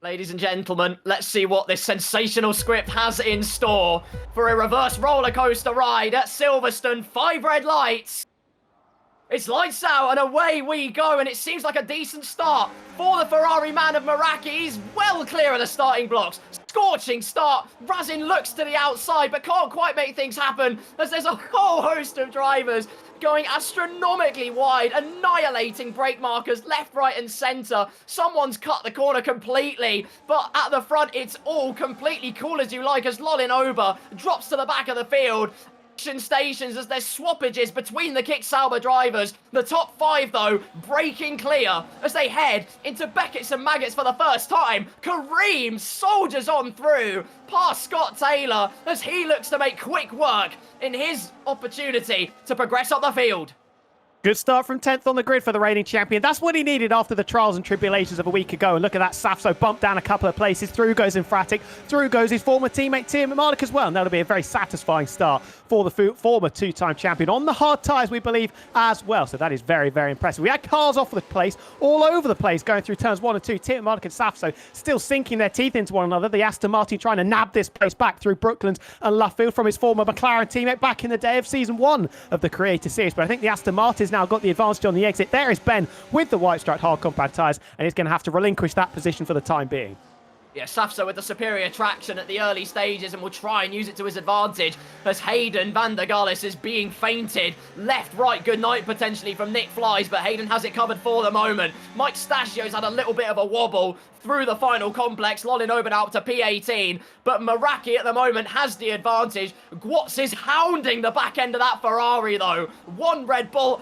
Ladies and gentlemen, let's see what this sensational script has in store for a reverse roller coaster ride at Silverstone. 5 red lights. It's lights out and away we go, and it seems like a decent start for the Ferrari man of Meraki. He's well clear of the starting blocks. Scorching start. Razin looks to the outside but can't quite make things happen as there's a whole host of drivers going astronomically wide, annihilating brake markers left, right and centre. Someone's cut the corner completely, but at the front it's all completely cool as you like as Lolin Ober drops to the back of the field. Stations as there's swappages between the Kick Sauber drivers. The top 5 though breaking clear as they head into Beckett's and Maggots for the first time. Kareem soldiers on through past Scott Taylor as he looks to make quick work in his opportunity to progress up the field. Good start from 10th on the grid for the reigning champion. That's what he needed after the trials and tribulations of a week ago. And look at that, Safso bumped down a couple of places. Through goes Infratic. Through goes his former teammate Tim Malik as well. And that'll be a very satisfying start for the former 2-time champion on the hard tyres, we believe, as well. So that is very, very impressive. We had cars off the place, all over the place, going through turns 1 and 2. Tim Malik and Safso still sinking their teeth into one another. The Aston Martin trying to nab this place back through Brooklands and Luffield from his former McLaren teammate back in the day of Season 1 of the Creator Series. But I think the Aston Martin's now got the advantage on the exit. There is Ben with the white striped hard compound tyres, and he's going to have to relinquish that position for the time being. Yeah, Safso with the superior traction at the early stages and will try and use it to his advantage as Haydon Gullis is being feinted. Left, right, good night potentially from Nick Flies, but Haydon has it covered for the moment. Mike Stachio's had a little bit of a wobble through the final complex. Lolin Oben out to P18, but Meraki at the moment has the advantage. Gwatz is hounding the back end of that Ferrari though. One Red Bull,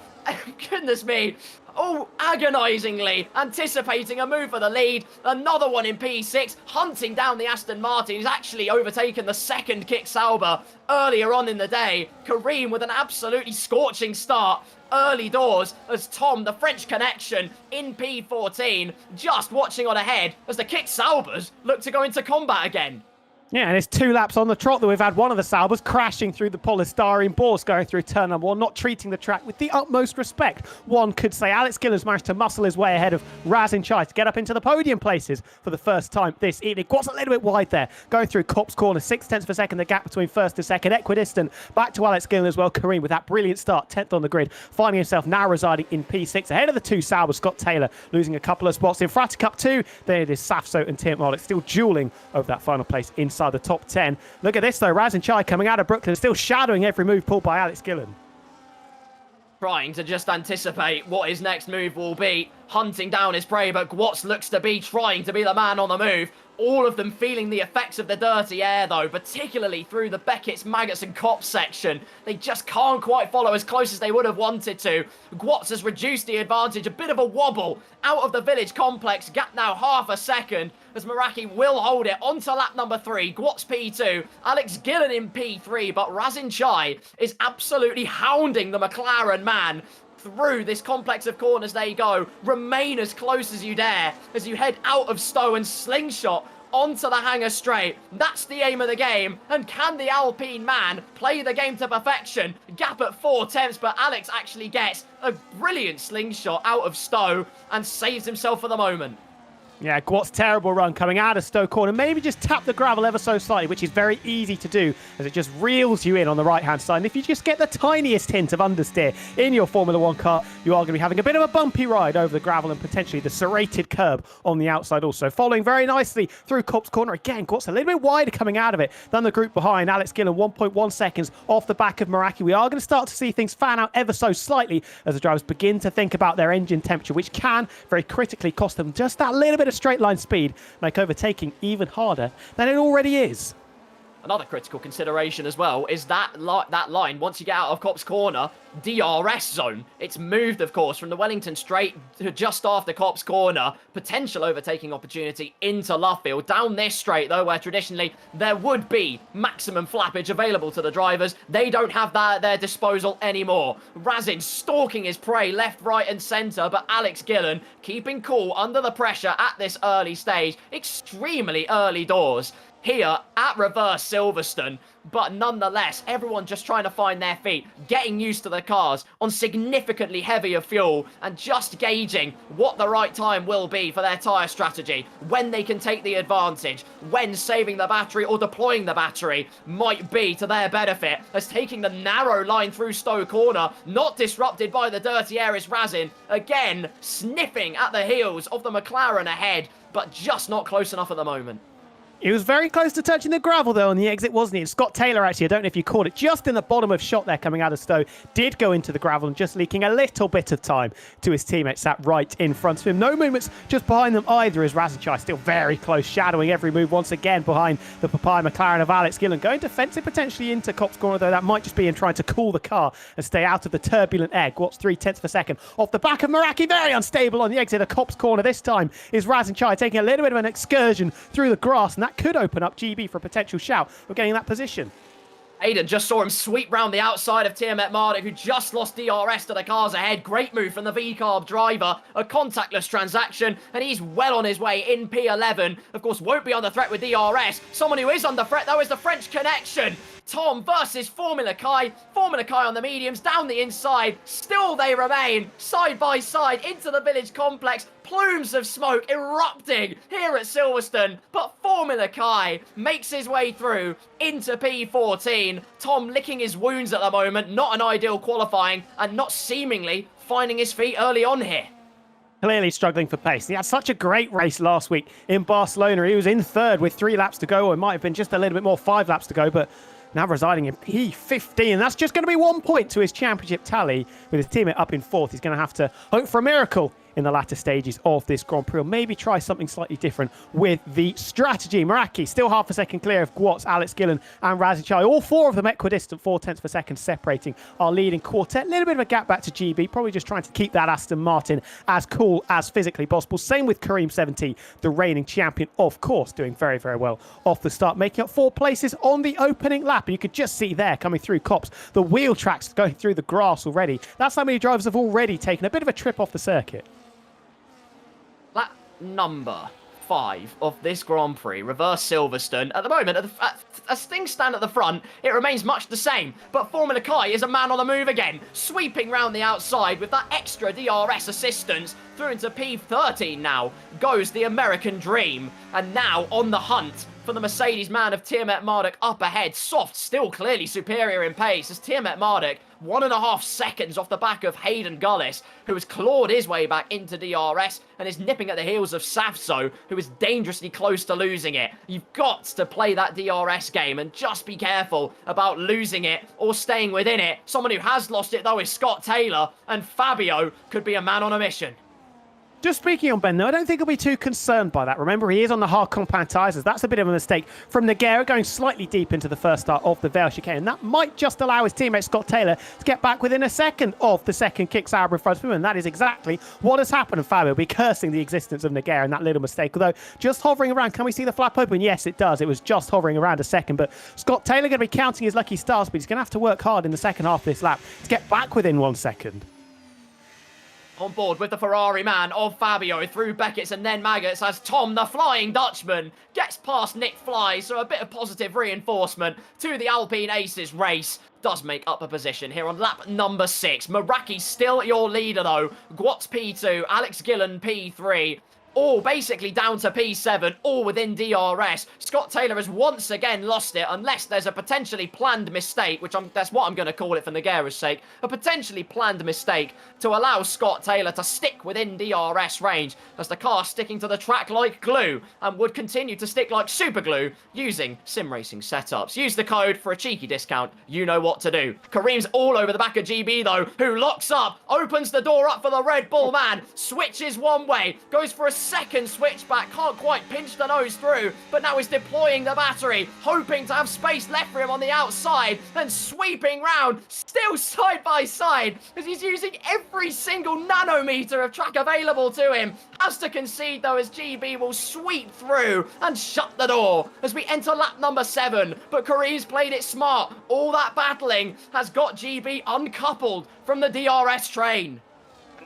goodness me. Oh, agonisingly anticipating a move for the lead. Another one in P6, hunting down the Aston Martin. He's actually overtaken the second Kick Sauber earlier on in the day. Kareem with an absolutely scorching start early doors as Tom, the French connection, in P14, just watching on ahead as the Kick Saubers look to go into combat again. Yeah, and it's 2 laps on the trot that we've had one of the Saubers crashing through the polystyrene boards going through turn number 1, not treating the track with the utmost respect. One could say Alex Gillon's managed to muscle his way ahead of Razin Chai to get up into the podium places for the first time this evening. Quite a little bit wide there, going through Copse Corner, 6/10 of a second, the gap between first and second. Equidistant back to Alex Gillon as well. Kareem with that brilliant start, 10th on the grid, finding himself now residing in P6, ahead of the 2 Saubers. Scott Taylor losing a couple of spots. In Fratic up 2, then it is Safso and Tim Malik still duelling over that final place inside the top 10. Look at this though, Razin Chai coming out of Brooklyn, still shadowing every move pulled by Alex Gillon. Trying to just anticipate what his next move will be, hunting down his prey, but Gwatz looks to be trying to be the man on the move. All of them feeling the effects of the dirty air though, particularly through the Beckett's, Maggots and Copse section. They just can't quite follow as close as they would have wanted to. Gwatz has reduced the advantage, a bit of a wobble out of the village complex, gap now half a second as Meraki will hold it onto lap number 3. Gwatz P2, Alex Gillon in P3, but Razin Chai is absolutely hounding the McLaren man through this complex of corners they go. Remain as close as you dare as you head out of Stowe and slingshot onto the hangar straight. That's the aim of the game. And can the Alpine man play the game to perfection? Gap at 4/10, but Alex actually gets a brilliant slingshot out of Stowe and saves himself for the moment. Yeah, Gwat's terrible run coming out of Stowe Corner. Maybe just tap the gravel ever so slightly, which is very easy to do as it just reels you in on the right-hand side. And if you just get the tiniest hint of understeer in your Formula 1 car, you are going to be having a bit of a bumpy ride over the gravel and potentially the serrated curb on the outside also. Following very nicely through Copse Corner. Again, Gwat's a little bit wider coming out of it than the group behind. Alex Gillon, 1.1 seconds off the back of Meraki. We are going to start to see things fan out ever so slightly as the drivers begin to think about their engine temperature, which can very critically cost them just that little bit of straight line speed, make overtaking even harder than it already is. Another critical consideration as well is that line, once you get out of Copse Corner, DRS zone. It's moved, of course, from the Wellington Straight to just after Copse Corner. Potential overtaking opportunity into Luffield. Down this straight, though, where traditionally there would be maximum flappage available to the drivers, they don't have that at their disposal anymore. Razin stalking his prey left, right and centre, but Alex Gillon keeping cool under the pressure at this early stage. Extremely early doors. here at Reverse Silverstone. But nonetheless, everyone just trying to find their feet, getting used to the cars on significantly heavier fuel, and just gauging what the right time will be for their tyre strategy, when they can take the advantage, when saving the battery or deploying the battery might be to their benefit, as taking the narrow line through Stowe Corner, not disrupted by the dirty air, is Razin, again sniffing at the heels of the McLaren ahead, but just not close enough at the moment. He was very close to touching the gravel, though, on the exit, wasn't he? And Scott Taylor, actually, I don't know if you caught it, just in the bottom of shot there coming out of Stowe, did go into the gravel and just leaking a little bit of time to his teammate sat right in front of him. No movements just behind them either, as Razin still very close, shadowing every move once again behind the Papaya McLaren of Alex Gillon. Going defensive potentially into Copse Corner, though that might just be him trying to cool the car and stay out of the turbulent air. What's 0.3 of a second off the back of Meraki, very unstable on the exit of Copse Corner. This time is Razin taking a little bit of an excursion through the grass, and that could open up GB for a potential shout of getting that position. Haydon just saw him sweep round the outside of Tiamat Marduk, who just lost DRS to the cars ahead. Great move from the V-Carb driver. A contactless transaction, and he's well on his way in P11. Of course, won't be under threat with DRS. Someone who is under threat, though, is the French Connection. Tom versus Formula Kai. Formula Kai on the mediums, down the inside. Still they remain side by side into the village complex. Plumes of smoke erupting here at Silverstone. But Formula Kai makes his way through into P14. Tom licking his wounds at the moment. Not an ideal qualifying, and not seemingly finding his feet early on here. Clearly struggling for pace. He had such a great race last week in Barcelona. He was in third with 3 laps to go, or it might have been just a little bit more, 5 laps to go, but now residing in P15. That's just going to be 1 point to his championship tally. With his teammate up in 4th, he's going to have to hope for a miracle in the latter stages of this Grand Prix, or maybe try something slightly different with the strategy. Meraki still half a second clear of Gwatz, Alex Gillon and Razin. All 4 of them equidistant, 0.4 of a second separating our leading quartet. A little bit of a gap back to GB, probably just trying to keep that Aston Martin as cool as physically possible. Same with Kareem 17, the reigning champion, of course, doing very, very well off the start, making up 4 places on the opening lap. And you could just see there, coming through Copse, the wheel tracks going through the grass already. That's how many drivers have already taken a bit of a trip off the circuit. Lap number 5 of this Grand Prix, Reverse Silverstone. At the moment, as things stand at the front, it remains much the same. But Formula Kai is a man on the move again, sweeping round the outside with that extra DRS assistance. Through into P13 now goes the American Dream. And now on the hunt for the Mercedes man of Tiamat Marduk up ahead. Soft still clearly superior in pace, as Tiamat Marduk 1.5 seconds off the back of Haydon Gullis, who has clawed his way back into DRS and is nipping at the heels of Savso, who is dangerously close to losing it. You've got to play that DRS game and just be careful about losing it or staying within it. Someone who has lost it, though, is Scott Taylor, and Fabio could be a man on a mission. Just speaking on Ben, though, I don't think he'll be too concerned by that. Remember, he is on the hard compound tyres. That's a bit of a mistake from Nogueira, going slightly deep into the first start of the Vale chicane. And that might just allow his teammate Scott Taylor to get back within a second of the second kick Sauber in front of him. And that is exactly what has happened. And Fabio will be cursing the existence of Nogueira and that little mistake. Although, just hovering around, can we see the flap open? Yes, it does. It was just hovering around a second. But Scott Taylor going to be counting his lucky stars, but he's going to have to work hard in the second half of this lap to get back within 1 second. On board with the Ferrari man of Fabio through Beckett's and then Maggots, as Tom, the Flying Dutchman, gets past Nick Fly. So a bit of positive reinforcement to the Alpine Aces race. Does make up a position here on lap number 6. Meraki still your leader, though. Gwatz P2, Alex Gillon P3. All basically down to P7, all within DRS. Scott Taylor has once again lost it, unless there's a potentially planned mistake, that's what I'm going to call it for Nogueira's sake, a potentially planned mistake to allow Scott Taylor to stick within DRS range, as the car sticking to the track like glue, and would continue to stick like super glue using sim racing setups. Use the code for a cheeky discount. You know what to do. Kareem's all over the back of GB, though, who locks up, opens the door up for the Red Bull man, switches one way, goes for a second switchback, can't quite pinch the nose through, but now is deploying the battery, hoping to have space left for him on the outside, and sweeping round, still side by side, as he's using every single nanometer of track available to him. Has to concede, though, as GB will sweep through and shut the door as we enter lap number 7. But Kareem's played it smart. All that battling has got GB uncoupled from the DRS train.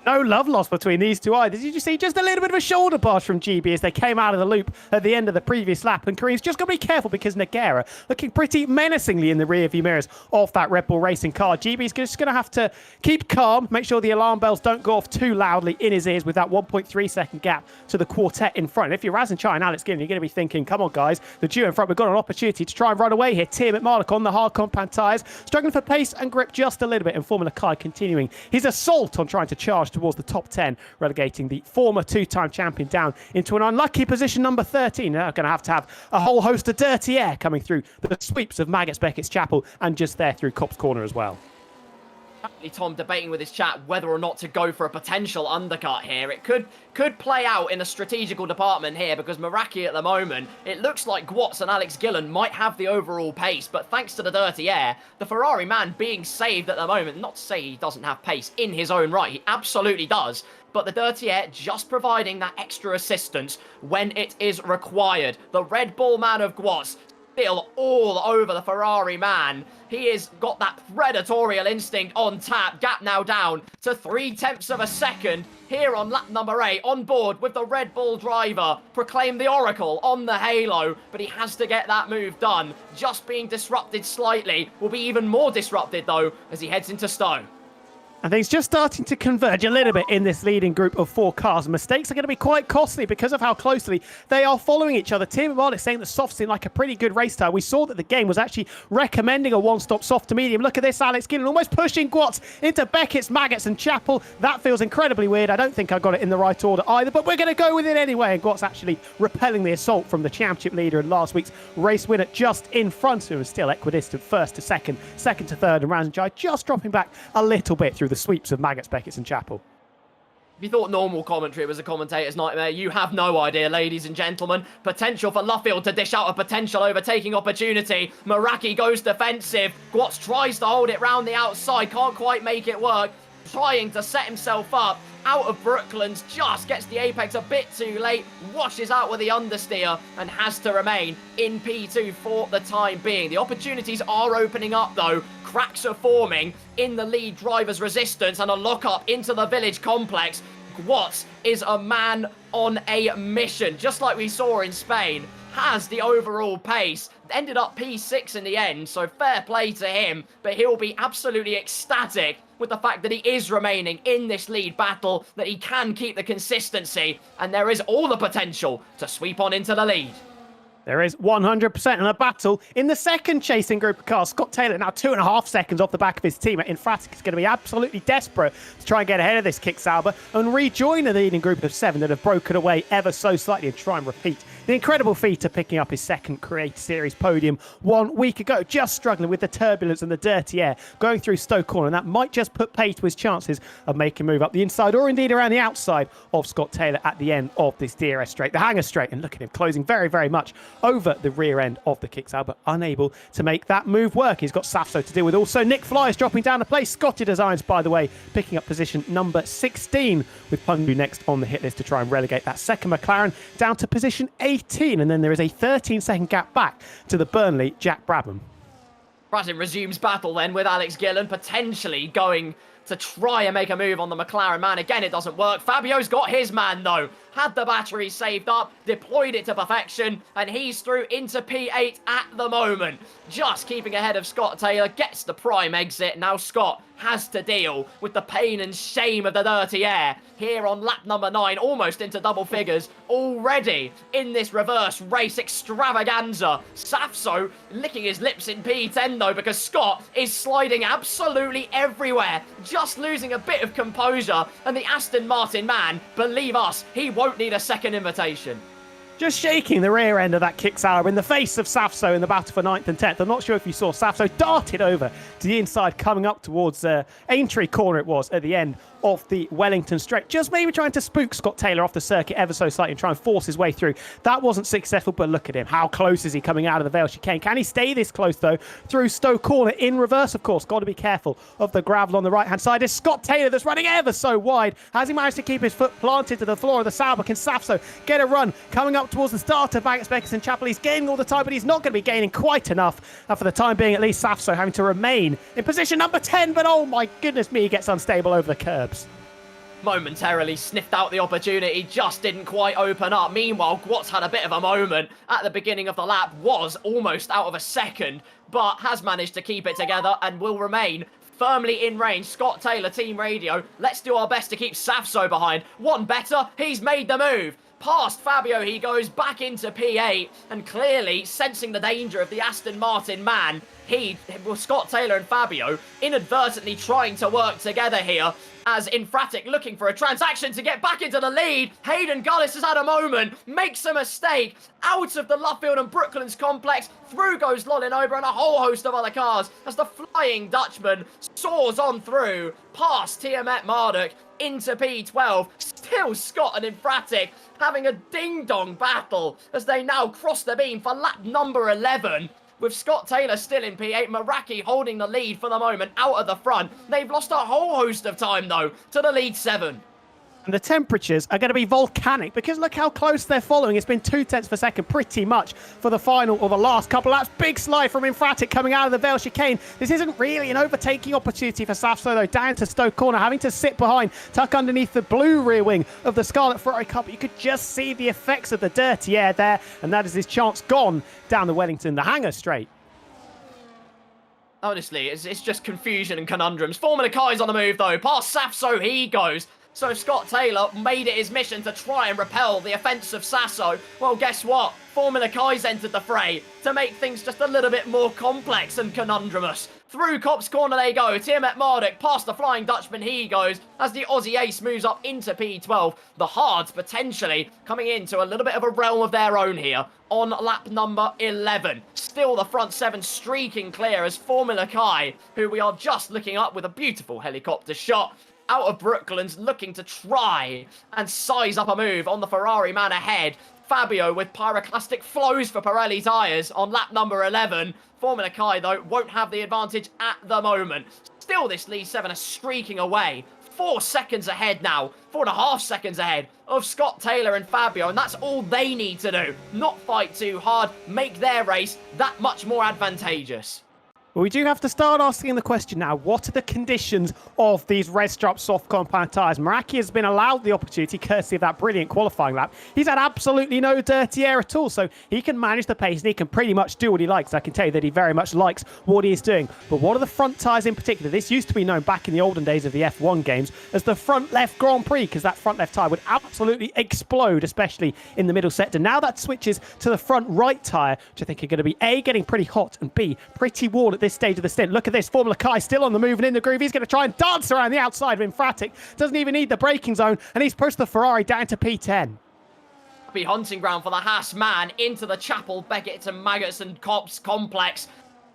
No love lost between these two either. Did you see just a little bit of a shoulder pass from GB as they came out of the loop at the end of the previous lap? And Kareem's just got to be careful because Nogueira looking pretty menacingly in the rear-view mirrors of that Red Bull Racing car. GB's just going to have to keep calm, make sure the alarm bells don't go off too loudly in his ears with that 1.3 second gap to the quartet in front. If you're Razanchai and Alex Gillon, you're going to be thinking, come on guys, the duo in front, we've got an opportunity to try and run away here. Tim McMarlock on the hard compound tyres, struggling for pace and grip just a little bit, and Formula Kai continuing his assault on trying to charge towards the top 10, relegating the former two-time champion down into an unlucky position number 13. They're going to have a whole host of dirty air coming through the sweeps of Maggots Beckett's Chapel and just there through Copse Corner as well. Tom debating with his chat whether or not to go for a potential undercut here. It could play out in a strategical department here because Meraki at the moment, it looks like Gwatz and Alex Gillon might have the overall pace, but thanks to the dirty air, the Ferrari man being saved at the moment, not to say he doesn't have pace in his own right, he absolutely does, but the dirty air just providing that extra assistance when it is required. The Red Bull man of Gwatz still all over the Ferrari man. He has got that predatorial instinct on tap. Gap now down to 0.3 of a second here on lap number 8, on board with the Red Bull driver. Proclaimed the Oracle on the Halo, but he has to get that move done. Just being disrupted slightly. Will be even more disrupted though as he heads into Stowe. And things just starting to converge a little bit in this leading group of 4 cars. Mistakes are going to be quite costly because of how closely they are following each other. Tim McMarlock saying that soft seemed like a pretty good race tire. We saw that the game was actually recommending a one-stop soft to medium. Look at this, Alex Gillon almost pushing Gwatz into Beckett's, Maggots and Chapel. That feels incredibly weird. I don't think I got it in the right order either, but we're going to go with it anyway. And Gwatz actually repelling the assault from the championship leader and last week's race winner just in front of him. Still equidistant, first to second, second to third, and Razanchai just dropping back a little bit through the sweeps of Maggots, Beckett's and Chapel. If you thought normal commentary was a commentator's nightmare, you have no idea, ladies and gentlemen. Potential for Luffield to dish out a potential overtaking opportunity. Meraki goes defensive. Gwatz tries to hold it round the outside, can't quite make it work. Trying to set himself up out of Brooklands, just gets the apex a bit too late, washes out with the understeer and has to remain in P2 for the time being. The opportunities are opening up though. Cracks are forming in the lead driver's resistance and a lock-up into the village complex. Gwatz is a man on a mission, just like we saw in Spain. Has the overall pace, ended up P6 in the end, so fair play to him, but he'll be absolutely ecstatic with the fact that he is remaining in this lead battle, that he can keep the consistency, and there is all the potential to sweep on into the lead. There is 100% in a battle in the second chasing group of cars. Scott Taylor now 2.5 seconds off the back of his teammate. Infratic is going to be absolutely desperate to try and get ahead of this Kick Sauber and rejoin the leading group of 7 that have broken away ever so slightly and try and repeat the incredible feat of picking up his second Creator Series podium 1 week ago. Just struggling with the turbulence and the dirty air going through Stowe Corner, and that might just put pay to his chances of making a move up the inside or indeed around the outside of Scott Taylor at the end of this DRS straight, the hanger straight. And look at him closing very, very much over the rear end of the Kick Sauber, unable to make that move work. He's got Safso to deal with. Also, Nick Fly is dropping down the place. Scotty Designs, by the way, picking up position number 16 with Pundu next on the hit list to try and relegate that second McLaren down to position 18. And then there is a 13-second gap back to the Burnley Jack Brabham. Bratin resumes battle then with Alex Gillon, potentially going to try and make a move on the McLaren man. Again, it doesn't work. Fabio's got his man, though. Had the battery saved up, deployed it to perfection, and he's through into P8 at the moment. Just keeping ahead of Scott Taylor, gets the prime exit. Now Scott has to deal with the pain and shame of the dirty air here on lap number 9, almost into double figures already in this reverse race extravaganza. Safso licking his lips in P10 though, because Scott is sliding absolutely everywhere, just losing a bit of composure, and the Aston Martin man, believe us, he won't need a second invitation. Just shaking the rear end of that Kick Sauber in the face of Safso in the battle for 9th and 10th. I'm not sure if you saw Safso darted over to the inside, coming up towards Aintree Corner it was at the end of the Wellington Straight. Just maybe trying to spook Scott Taylor off the circuit ever so slightly and try and force his way through. That wasn't successful, but look at him. How close is he coming out of the Vale chicane? Can he stay this close, though, through Stowe Corner in reverse, of course? Got to be careful of the gravel on the right-hand side. It's Scott Taylor that's running ever so wide. Has he managed to keep his foot planted to the floor of the Sauber? Can Safso get a run coming up towards the start of Maggots Beckett's and Chapel? He's gaining all the time, but he's not going to be gaining quite enough. And for the time being, at least Safso having to remain in position number 10. But oh my goodness me, he gets unstable over the curbs. momentarily sniffed out the opportunity, just didn't quite open up. Meanwhile, Gwat's had a bit of a moment at the beginning of the lap, was almost out of a second, but has managed to keep it together and will remain firmly in range. Scott Taylor, Team Radio, let's do our best to keep Safso behind. One better, he's made the move. Past Fabio he goes, back into P8, and clearly sensing the danger of the Aston Martin man, Scott Taylor and Fabio inadvertently trying to work together here, as Infratic looking for a transaction to get back into the lead. Haydon Gullis has had a moment, makes a mistake, out of the Luffield and Brooklands complex, through goes Lolin Ober and a whole host of other cars, as the Flying Dutchman soars on through, past Tiamat Marduk, into P12, still Scott and Infratic having a ding-dong battle as they now cross the beam for lap number 11. With Scott Taylor still in P8, Meraki holding the lead for the moment out of the front. They've lost a whole host of time, though, to the lead 7. And the temperatures are going to be volcanic because look how close they're following. It's been 0.2 of a second pretty much for the final or the last couple laps. Big slide from Infratic coming out of the Vale chicane. This isn't really an overtaking opportunity for Safso though. Down to Stoke Corner, having to sit behind, tuck underneath the blue rear wing of the Scarlet Ferrari car. But you could just see the effects of the dirty air there. And that is his chance gone down the Wellington, the hangar straight. Honestly, it's just confusion and conundrums. Formula Kai's on the move though. Past Safso he goes. So Scott Taylor made it his mission to try and repel the offence of Sasso. Well, guess what? Formula Kai's entered the fray to make things just a little bit more complex and conundrumous. Through Copse Corner they go. Tiamat Marduk past the Flying Dutchman he goes as the Aussie Ace moves up into P12. The Hards potentially coming into a little bit of a realm of their own here on lap number 11. Still the front 7 streaking clear as Formula Kai, who we are just looking up with a beautiful helicopter shot, out of Brooklands, looking to try and size up a move on the Ferrari man ahead. Fabio with pyroclastic flows for Pirelli tyres on lap number 11. Formula Kai, though, won't have the advantage at the moment. Still, this lead 7 are streaking away. 4 seconds ahead now, 4.5 seconds ahead of Scott Taylor and Fabio, and that's all they need to do. Not fight too hard, make their race that much more advantageous. Well, we do have to start asking the question now, what are the conditions of these red strap soft compound tyres? Meraki has been allowed the opportunity, courtesy of that brilliant qualifying lap. He's had absolutely no dirty air at all, so he can manage the pace and he can pretty much do what he likes. I can tell you that he very much likes what he is doing. But what are the front tyres in particular? This used to be known back in the olden days of the F1 games as the front left Grand Prix, because that front left tyre would absolutely explode, especially in the middle sector. Now that switches to the front right tyre, which I think are going to be A, getting pretty hot, and B, pretty worn at this stage of the stint. Look at this, Formula Kai still on the move and in the groove. He's going to try and dance around the outside of Infratic. Doesn't even need the braking zone, and he's pushed the Ferrari down to P10. Happy hunting ground for the Haas man into the Chapel, Beckett and Maggots and Cops complex.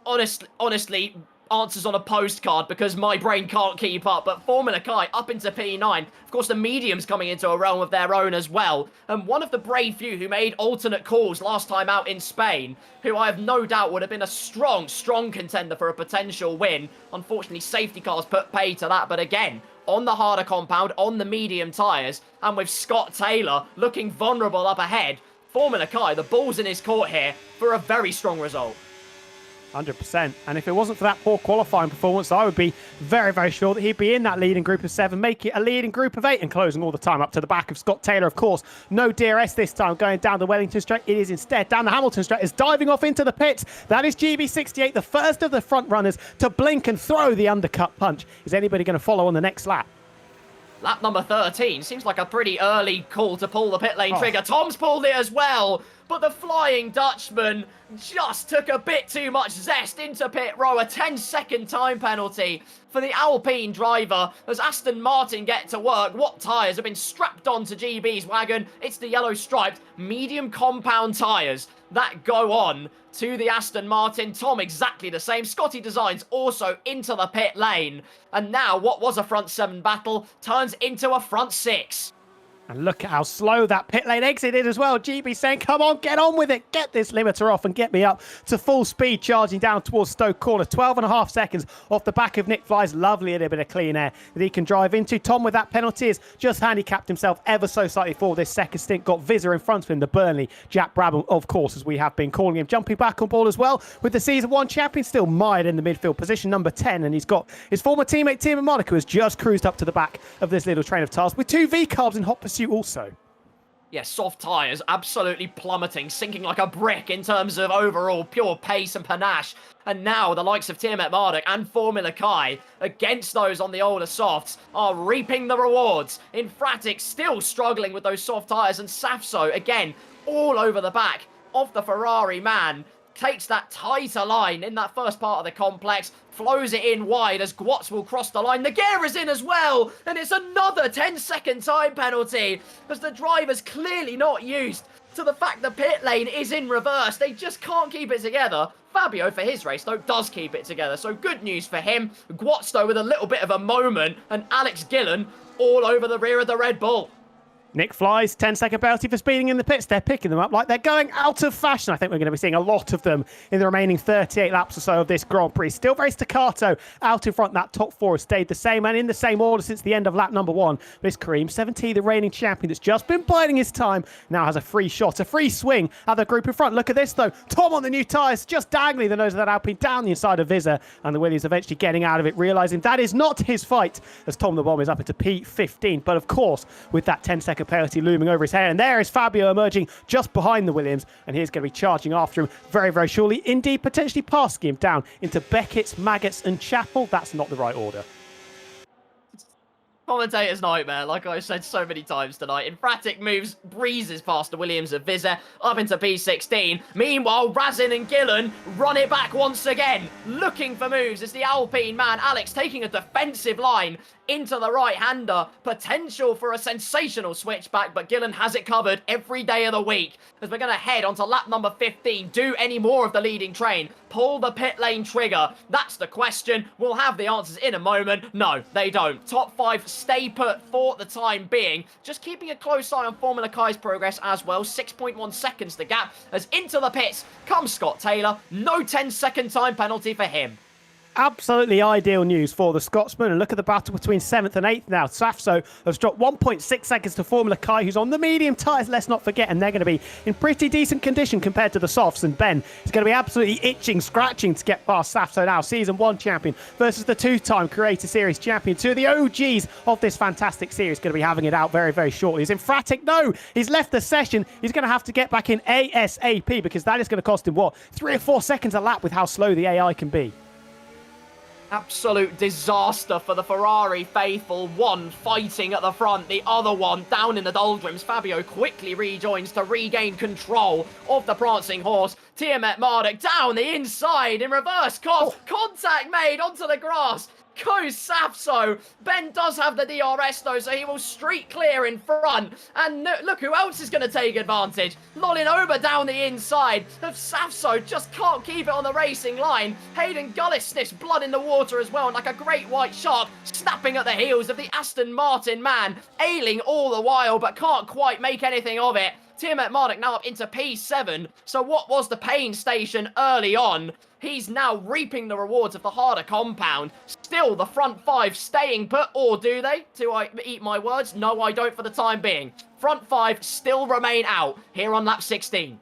Honestly, answers on a postcard because my brain can't keep up. But Formula Kai up into P9. Of course, the mediums coming into a realm of their own as well. And one of the brave few who made alternate calls last time out in Spain, who I have no doubt would have been a strong contender for a potential win. Unfortunately, safety cars put pay to that. But again, on the harder compound, on the medium tyres, and with Scott Taylor looking vulnerable up ahead, Formula Kai, the ball's in his court here for a very strong result. 100%. And if it wasn't for that poor qualifying performance, I would be very, very sure that he'd be in that leading group of 7, make it a leading group of 8 and closing all the time up to the back of Scott Taylor, of course. No DRS this time going down the Wellington straight. It is instead down the Hamilton straight. Is diving off into the pits. That is GB68, the first of the front runners to blink and throw the undercut punch. Is anybody going to follow on the next lap? Lap number 13 seems like a pretty early call to pull the pit lane trigger. Tom's pulled it as well, but the Flying Dutchman just took a bit too much zest into pit row. A 10-second time penalty for the Alpine driver as Aston Martin get to work. What tyres have been strapped onto GB's wagon? It's the yellow striped medium compound tyres that go on to the Aston Martin. Tom exactly the same. Scotty Designs also into the pit lane. And now what was a front 7 battle turns into a front 6. And look at how slow that pit lane exit is as well. GB saying, come on, get on with it. Get this limiter off and get me up to full speed, charging down towards Stoke Corner. 12.5 seconds off the back of Nick Fly's lovely little bit of clean air that he can drive into. Tom, with that penalty, has just handicapped himself ever so slightly for this second stint. Got Vizor in front of him, the Burnley Jack Brabham, of course, as we have been calling him. Jumping back on ball as well with the Season 1 champion still mired in the midfield position, number 10. And he's got his former teammate, Tim and Monaco, has just cruised up to the back of this little train of cars with 2 V-carbs in hot pursuit also. Yeah, soft tyres absolutely plummeting, sinking like a brick in terms of overall pure pace and panache. And now the likes of Tiamat Marduk and Formula Kai, against those on the older softs, are reaping the rewards. Infratic still struggling with those soft tyres, and Safso, again, all over the back of the Ferrari man. Takes that tighter line in that first part of the complex, flows it in wide as Gwatz will cross the line. The gear is in as well, and it's another 10-second time penalty as the driver's clearly not used to the fact the pit lane is in reverse. They just can't keep it together. Fabio, for his race, though, does keep it together, so good news for him. Gwatz, though, with a little bit of a moment, and Alex Gillon all over the rear of the Red Bull. Nick Fly's 10-second penalty for speeding in the pits. They're picking them up like they're going out of fashion. I think we're going to be seeing a lot of them in the remaining 38 laps or so of this Grand Prix. Still very staccato out in front. That top 4 has stayed the same and in the same order since the end of lap number 1. But it's Kareem 70, the reigning champion that's just been biding his time, now has a free shot, a free swing at the group in front. Look at this, though. Tom on the new tyres, just dangling the nose of that Alpine down the inside of Vizor. And the Williams eventually getting out of it, realising that is not his fight as Tom the Bomb is up into P15. But of course, with that 10-second penalty looming over his head. And there is Fabio emerging just behind the Williams. And he's going to be charging after him very, very surely. Indeed, potentially passing him down into Beckett's, Maggots and Chapel. That's not the right order. Commentator's nightmare, like I said so many times tonight. Infratic moves, breezes past the Williams of Vizor, up into P16. Meanwhile, Razin and Gillon run it back once again, looking for moves. It's the Alpine man, Alex, taking a defensive line into the right-hander. Potential for a sensational switchback, but Gillon has it covered every day of the week. As we're going to head onto lap number 15, do any more of the leading train, pull the pit lane trigger? That's the question. We'll have the answers in a moment. No, they don't. Top 5 stay put for the time being. Just keeping a close eye on Formula Kai's progress as well. 6.1 seconds the gap as into the pits comes Scott Taylor. No 10-second time penalty for him. Absolutely ideal news for the Scotsman. And look at the battle between 7th and 8th now. Safso has dropped 1.6 seconds to Formula Kai, who's on the medium tyres, let's not forget, and they're going to be in pretty decent condition compared to the softs. And Ben is going to be absolutely itching, scratching to get past Safso now. Season 1 champion versus the 2-time Creator Series champion. 2 of the OGs of this fantastic series going to be having it out very, very shortly. Is Infratic? No, he's left the session. He's going to have to get back in ASAP because that is going to cost him, what, 3 or 4 seconds a lap with how slow the AI can be. Absolute disaster for the Ferrari faithful. One fighting at the front, the other one down in the doldrums. Fabio quickly rejoins to regain control of the prancing horse. Tiamat Marduk down the inside in reverse. Contact made onto the grass. Goes Safso. Ben does have the DRS though, so he will streak clear in front. And look who else is going to take advantage. Lolling over down the inside of Safso. Just can't keep it on the racing line. Haydon Gullis sniffs blood in the water as well, and like a great white shark, snapping at the heels of the Aston Martin man. Ailing all the while, but can't quite make anything of it. Tiamat Marduk now up into P7. So what was the pain station early on? He's now reaping the rewards of the harder compound. Still, the front 5 staying put, or do they? Do I eat my words? No, I don't for the time being. Front 5 still remain out here on lap 16.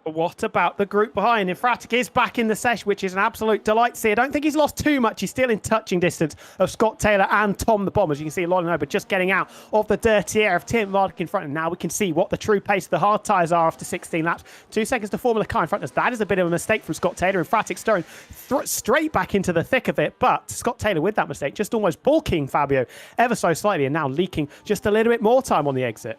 What about the group behind? Infratic is back in the session, which is an absolute delight to see. I don't think he's lost too much. He's still in touching distance of Scott Taylor and Tom the Bomb. As you can see, Lolling over just getting out of the dirty air of Tim Marduk in front. And now we can see what the true pace of the hard tyres are after 16 laps. 2 seconds to Formula Kai in front of us. That is a bit of a mistake from Scott Taylor. Infratic stirring straight back into the thick of it. But Scott Taylor with that mistake just almost bulking Fabio ever so slightly and now leaking just a little bit more time on the exit.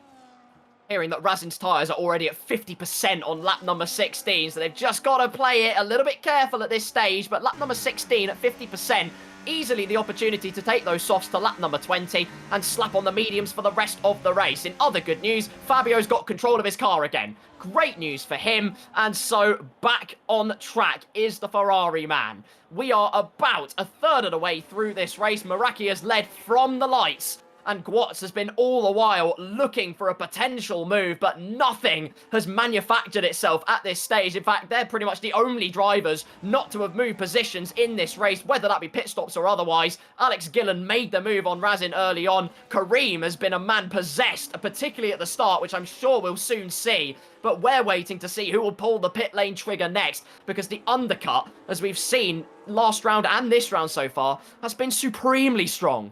Hearing that Razin's tyres are already at 50% on lap number 16, so they've just got to play it a little bit careful at this stage, but lap number 16 at 50%, easily the opportunity to take those softs to lap number 20 and slap on the mediums for the rest of the race. In other good news, Fabio's got control of his car again. Great news for him, and so back on track is the Ferrari man. We are about a third of the way through this race. Meraki has led from the lights, and Gwatz has been all the while looking for a potential move, but nothing has manufactured itself at this stage. In fact, they're pretty much the only drivers not to have moved positions in this race, whether that be pit stops or otherwise. Alex Gillon made the move on Razin early on. Kareem has been a man possessed, particularly at the start, which I'm sure we'll soon see. But we're waiting to see who will pull the pit lane trigger next, because the undercut, as we've seen last round and this round so far, has been supremely strong.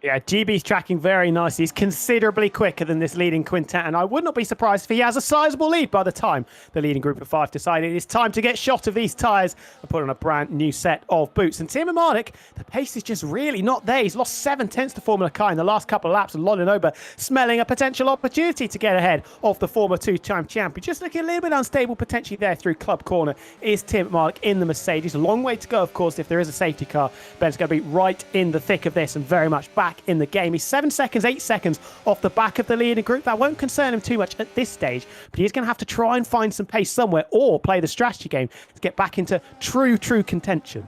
Yeah, GB's tracking very nicely. He's considerably quicker than this leading quintet, and I would not be surprised if he has a sizable lead by the time the leading group of 5 decided it's time to get shot of these tyres and put on a brand new set of boots. And Tim Marnik, the pace is just really not there. He's lost 7 tenths to Formula Kai in the last couple of laps, and Lolinoba smelling a potential opportunity to get ahead of the former 2-time champion. Just looking a little bit unstable potentially there through Club Corner is Tim Marnik in the Mercedes. A long way to go, of course, if there is a safety car. Ben's going to be right in the thick of this and very much back in the game. He's 7 seconds, 8 seconds off the back of the leading group. That won't concern him too much at this stage, but he's going to have to try and find some pace somewhere or play the strategy game to get back into true contention.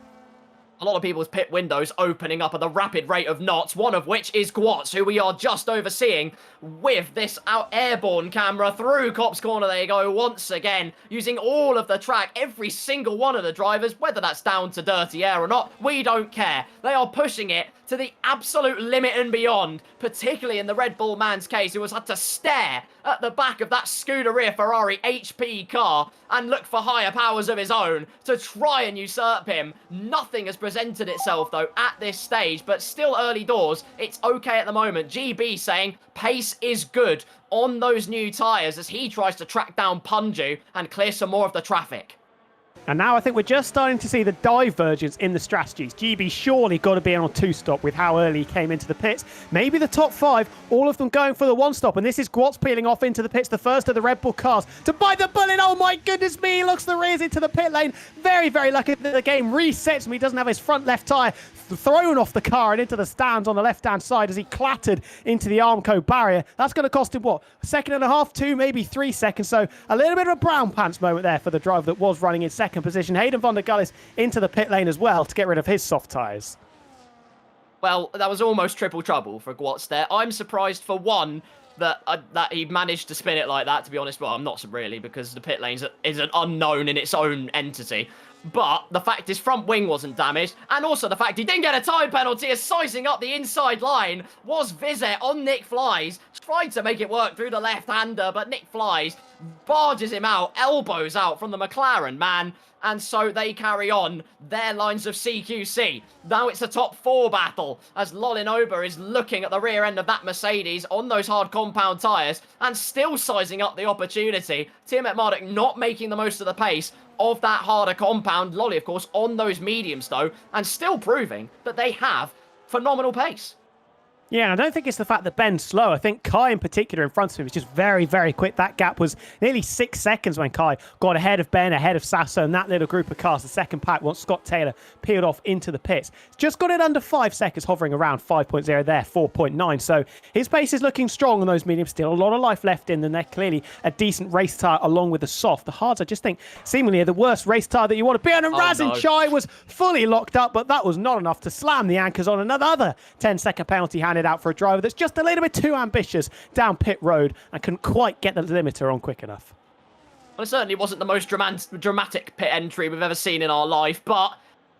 A lot of people's pit windows opening up at the rapid rate of knots, one of which is Gwatz, who we are just overseeing with this airborne camera through Copse Corner. They go once again, using all of the track, every single one of the drivers, whether that's down to dirty air or not, we don't care. They are pushing it to the absolute limit and beyond, particularly in the Red Bull man's case, who has had to stare at the back of that Scuderia Ferrari HP car and look for higher powers of his own to try and usurp him. Nothing has presented itself, though, at this stage, but still early doors. It's okay at the moment. GB saying pace is good on those new tyres as he tries to track down Punju and clear some more of the traffic. And now I think we're just starting to see the divergence in the strategies. GB surely got to be on 2-stop with how early he came into the pits. Maybe the top 5, all of them going for the 1-stop. And this is Gwatz peeling off into the pits, the first of the Red Bull cars to bite the bullet. Oh my goodness me, he looks the rears into the pit lane. Very lucky that the game resets him. He doesn't have his front left tyre thrown off the car and into the stands on the left-hand side as he clattered into the Armco barrier. That's going to cost him, what, a second and a half, 2, maybe 3 seconds. So a little bit of a brown pants moment there for the driver that was running in second position. Haydon Gullis into the pit lane as well to get rid of his soft tyres. Well, that was almost triple trouble for Gwatz there. I'm surprised, for one, that he managed to spin it like that, to be honest. Well, I'm not really, because the pit lane is an unknown in its own entity. But the fact his front wing wasn't damaged, and also the fact he didn't get a time penalty as sizing up the inside line was Vizet on Nick Flies. Tried to make it work through the left-hander, but Nick Flies barges him out, elbows out from the McLaren man. And so they carry on their lines of CQC. Now it's a top 4 battle as Lolinoba is looking at the rear end of that Mercedes on those hard compound tyres and still sizing up the opportunity. Tim Marnik not making the most of the pace of that harder compound. Lolly, of course, on those mediums though, and still proving that they have phenomenal pace. Yeah, and I don't think it's the fact that Ben's slow. I think Kai in particular in front of him is just very quick. That gap was nearly 6 seconds when Kai got ahead of Ben, ahead of Sasso, and that little group of cars, the second pack, once Scott Taylor peeled off into the pits. Just got it under 5 seconds, hovering around 5.0 there, 4.9. So his pace is looking strong on those mediums. Still a lot of life left in them. They're clearly a decent race tyre along with the soft. The hards, I just think, seemingly are the worst race tyre that you want to be on. And Razin Chai was fully locked up, but that was not enough to slam the anchors on. Another 10-second penalty handed out for a driver that's just a little bit too ambitious down pit road and couldn't quite get the limiter on quick enough. Well, it certainly wasn't the most dramatic pit entry we've ever seen in our life, but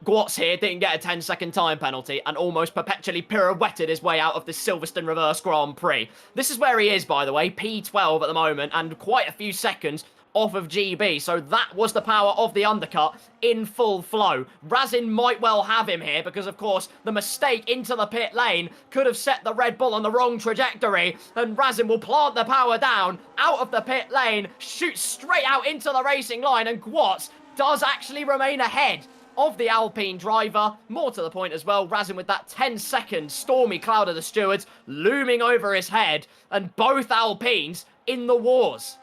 Gwatz here didn't get a 10-second time penalty and almost perpetually pirouetted his way out of the Silverstone Reverse Grand Prix. This is where he is, by the way, P12 at the moment, and quite a few seconds off of GB, so that was the power of the undercut in full flow. Razin might well have him here because, of course, the mistake into the pit lane could have set the Red Bull on the wrong trajectory, and Razin will plant the power down out of the pit lane, shoot straight out into the racing line, and Gwatz does actually remain ahead of the Alpine driver. More to the point as well, Razin with that 10-second stormy cloud of the stewards looming over his head, and both Alpines in the wars.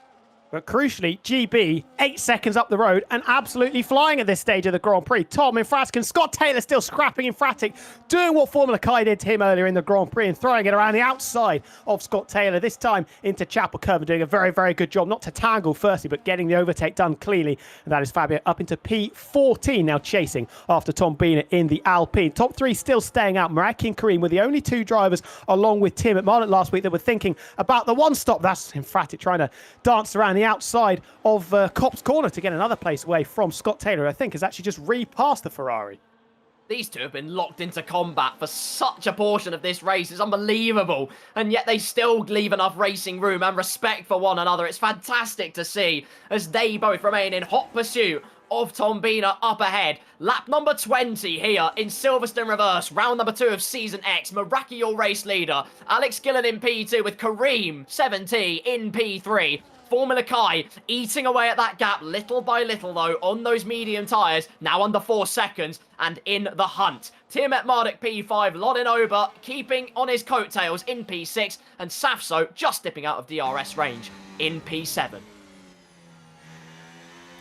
But crucially, GB, 8 seconds up the road and absolutely flying at this stage of the Grand Prix. Tom in Fraskin, Scott Taylor still scrapping in Fratic, doing what Formula Kai did to him earlier in the Grand Prix and throwing it around the outside of Scott Taylor, this time into Chapel Curve, and doing a very, very good job, not to tangle firstly, but getting the overtake done cleanly. And that is Fabio up into P14, now chasing after Tom Bina in the Alpine. Top three still staying out. Meraki and Kareem were the only two drivers, along with Tim at Marlett last week, that were thinking about the one stop. That's Fratic trying to dance around the outside of Copse Corner to get another place away from Scott Taylor, who I think has actually just repassed the Ferrari. These two have been locked into combat for such a portion of this race. It's unbelievable. And yet they still leave enough racing room and respect for one another. It's fantastic to see as they both remain in hot pursuit of Tom Bina up ahead. Lap number 20 here in Silverstone Reverse. Round number 2 of Season X. Meraki, your race leader. Alex Gillon in P2 with Kareem 7T in P3. Formula Kai eating away at that gap little by little, though, on those medium tyres, now under 4 seconds and in the hunt. Tiamat Marduk P5, Lodin Ober keeping on his coattails in P6, and Safso just dipping out of DRS range in P7.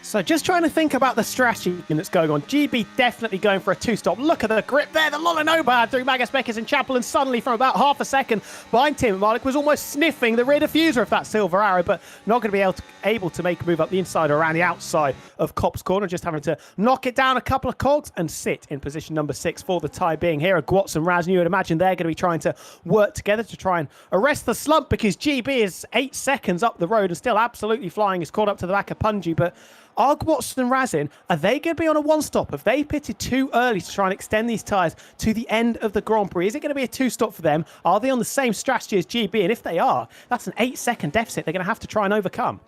So just trying to think about the strategy that's going on. GB definitely going for a two-stop. Look at the grip there. The Lolinoba through Magus Beckers and Chapel, and suddenly from about half a second behind Tim Malik was almost sniffing the rear diffuser of that Silver Arrow, but not going to be able to make a move up the inside or around the outside of Copse Corner, just having to knock it down a couple of cogs and sit in position number 6 for the time being. Here are Gwatz and Raz, and you would imagine they're going to be trying to work together to try and arrest the slump, because GB is 8 seconds up the road and still absolutely flying. He's caught up to the back of Punji, but are Gwatson and Razin, are they going to be on a one-stop? Have they pitted too early to try and extend these tyres to the end of the Grand Prix? Is it going to be a two-stop for them? Are they on the same strategy as GB? And if they are, that's an 8-second deficit they're going to have to try and overcome.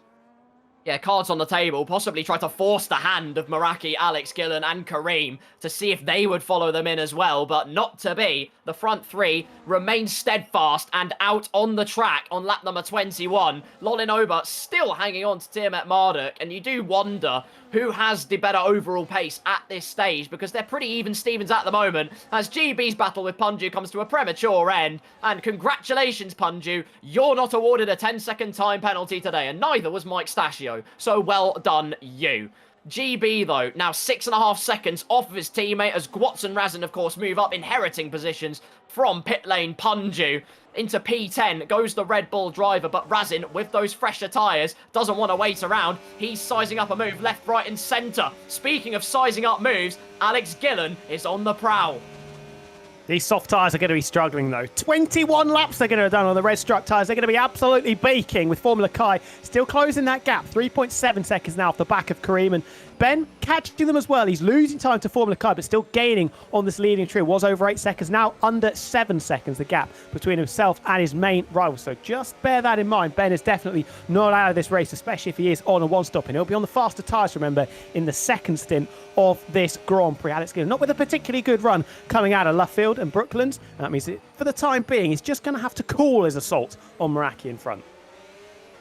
Yeah, cards on the table, possibly try to force the hand of Meraki, Alex Gillon and Kareem to see if they would follow them in as well, but not to be. The front three remain steadfast and out on the track on lap number 21. Lolin Ober still hanging on to Tiamat Marduk, and you do wonder who has the better overall pace at this stage, because they're pretty even Stevens at the moment, as GB's battle with Punju comes to a premature end. And congratulations, Punju, you're not awarded a 10-second time penalty today, and neither was Mike Stachio, so well done you. GB, though, now 6.5 seconds off of his teammate, as Gwatz and Razin, of course, move up inheriting positions from pit lane Punju. Into P10 goes the Red Bull driver, but Razin, with those fresher tyres, doesn't want to wait around. He's sizing up a move left, right and centre. Speaking of sizing up moves, Alex Gillon is on the prowl. These soft tyres are going to be struggling, though. 21 laps they're going to have done on the red struck tyres. They're going to be absolutely baking, with Formula Kai still closing that gap. 3.7 seconds now off the back of Kareem, and Ben catching them as well. He's losing time to Formula Kai, but still gaining on this leading trio. Was over 8 seconds, now under 7 seconds, the gap between himself and his main rival. So just bear that in mind. Ben is definitely not out of this race, especially if he is on a one-stop. And he'll be on the faster tyres, remember, in the second stint of this Grand Prix. Alex Gillon, not with a particularly good run coming out of Luffield and Brooklands. And that means, for the time being, he's just going to have to cool his assault on Meraki in front.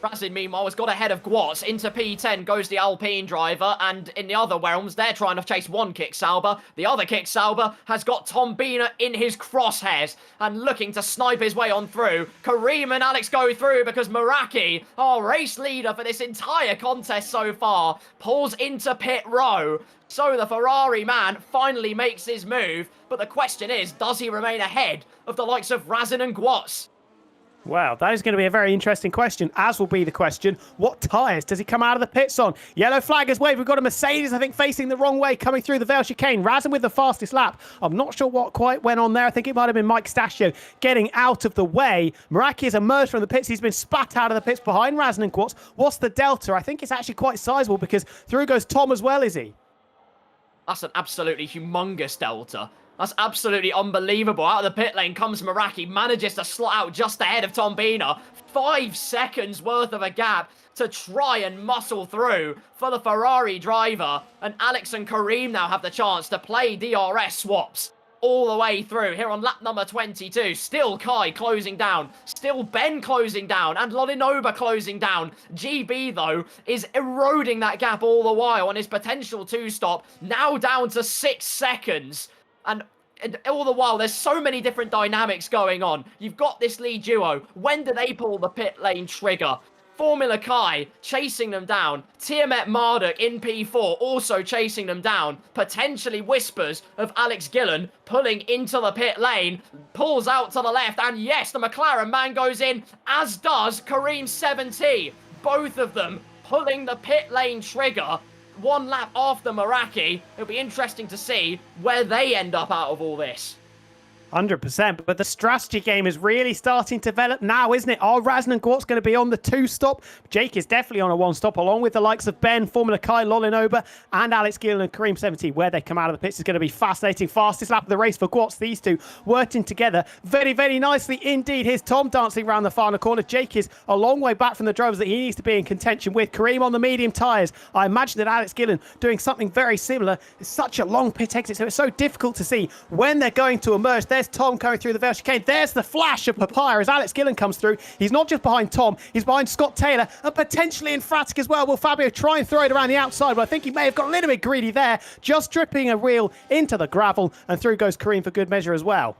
Razin, meanwhile, has got ahead of Gwatz. Into P10 goes the Alpine driver, and in the other realms, they're trying to chase one Kick Sauber. The other Kick Sauber has got Tom Bina in his crosshairs and looking to snipe his way on through. Kareem and Alex go through because Meraki, our race leader for this entire contest so far, pulls into pit row. So the Ferrari man finally makes his move, but the question is, does he remain ahead of the likes of Razin and Gwatz? Well, that is going to be a very interesting question, as will be the question, what tyres does he come out of the pits on? Yellow flag has waved. We've got a Mercedes, I think, facing the wrong way, coming through the Vale chicane. Razin with the fastest lap. I'm not sure what quite went on there. I think it might have been Mike Stachio getting out of the way. Meraki has emerged from the pits. He's been spat out of the pits behind Razin and Gwatz. What's the delta? I think it's actually quite sizable, because through goes Tom as well, is he? That's an absolutely humongous delta. That's absolutely unbelievable. Out of the pit lane comes Meraki, manages to slot out just ahead of Tom Bina. 5 seconds worth of a gap to try and muscle through for the Ferrari driver. And Alex and Kareem now have the chance to play DRS swaps all the way through here on lap number 22. Still Kai closing down, still Ben closing down, and Lolinoba closing down. GB, though, is eroding that gap all the while on his potential two-stop, now down to 6 seconds. And all the while, there's so many different dynamics going on. You've got this lead duo. When do they pull the pit lane trigger? Formula Kai chasing them down. Tiamat Marduk in P4 also chasing them down. Potentially whispers of Alex Gillon pulling into the pit lane. Pulls out to the left. And yes, the McLaren man goes in, as does Kareem 70. Both of them pulling the pit lane trigger. 1 lap after Meraki. It'll be interesting to see where they end up out of all this. 100%, but the strategy game is really starting to develop now, isn't it? Are Razin and Gwat's going to be on the 2-stop? Jake is definitely on a 1-stop, along with the likes of Ben, Formula Kai, Lolinoba, and Alex Gillon and Kareem 70. Where they come out of the pits is going to be fascinating. Fastest lap of the race for Gwat's. These two working together very, very nicely indeed. Here's Tom dancing around the final corner. Jake is a long way back from the drivers that he needs to be in contention with. Kareem on the medium tyres. I imagine that Alex Gillon doing something very similar. It's such a long pit exit, so it's so difficult to see when they're going to emerge. There's Tom coming through the Vale chicane. There's the flash of Papaya as Alex Gillon comes through. He's not just behind Tom, he's behind Scott Taylor and potentially in Fratic as well. Will Fabio try and throw it around the outside? But I think he may have got a little bit greedy there, just dripping a wheel into the gravel, and through goes Kareem for good measure as well.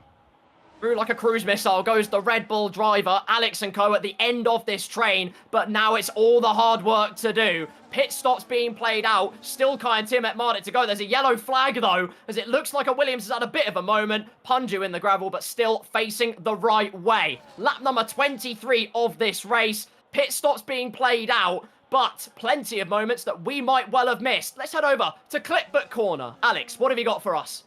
Through like a cruise missile goes the Red Bull driver, Alex and co. at the end of this train, but now it's all the hard work to do. Pit stops being played out, still Kai and Tiamat Marduk to go. There's a yellow flag though, as it looks like a Williams has had a bit of a moment. Punju in the gravel, but still facing the right way. Lap number 23 of this race. Pit stops being played out, but plenty of moments that we might well have missed. Let's head over to Clipbook Corner. Alex, what have you got for us?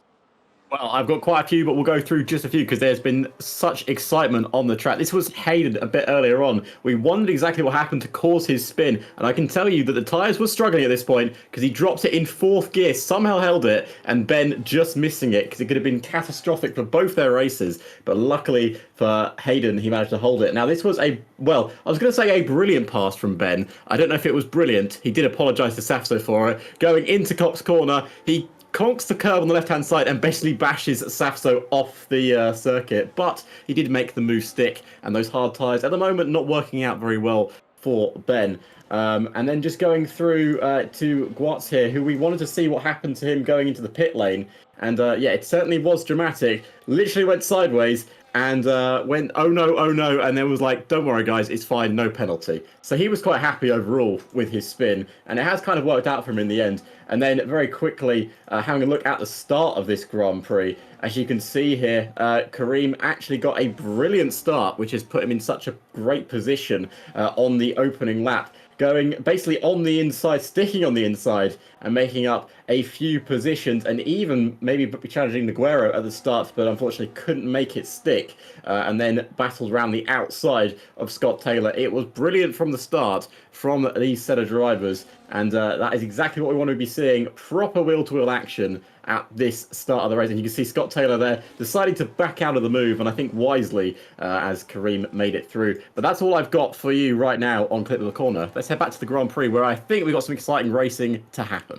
Well, I've got quite a few, but we'll go through just a few because there's been such excitement on the track. This was Haydon a bit earlier on. We wondered exactly what happened to cause his spin, and I can tell you that the tyres were struggling at this point because he dropped it in 4th gear, somehow held it, and Ben just missing it because it could have been catastrophic for both their races. But luckily for Haydon, he managed to hold it. Now, this was I was going to say a brilliant pass from Ben. I don't know if it was brilliant. He did apologise to Safso for it. Going into Cops Corner, he conks the curb on the left-hand side and basically bashes Safso off the circuit. But he did make the move stick, and those hard tyres at the moment not working out very well for Ben. And then just going through to Gwat's here, who we wanted to see what happened to him going into the pit lane. And yeah, it certainly was dramatic. Literally went sideways and went, oh no, and then was like, don't worry guys, it's fine, no penalty. So he was quite happy overall with his spin, and it has kind of worked out for him in the end. And then very quickly, having a look at the start of this Grand Prix, as you can see here, Kareem actually got a brilliant start, which has put him in such a great position on the opening lap. Going basically on the inside, sticking on the inside, and making up a few positions, and even maybe challenging Neguero at the start, but unfortunately couldn't make it stick, and then battled around the outside of Scott Taylor. It was brilliant from the start from these set of drivers, and that is exactly what we want to be seeing, proper wheel-to-wheel action at this start of the race. And you can see Scott Taylor there deciding to back out of the move, and I think wisely, as Kareem made it through. But that's all I've got for you right now on Clip of the Corner. Let's head back to the Grand Prix, where I think we've got some exciting racing to happen.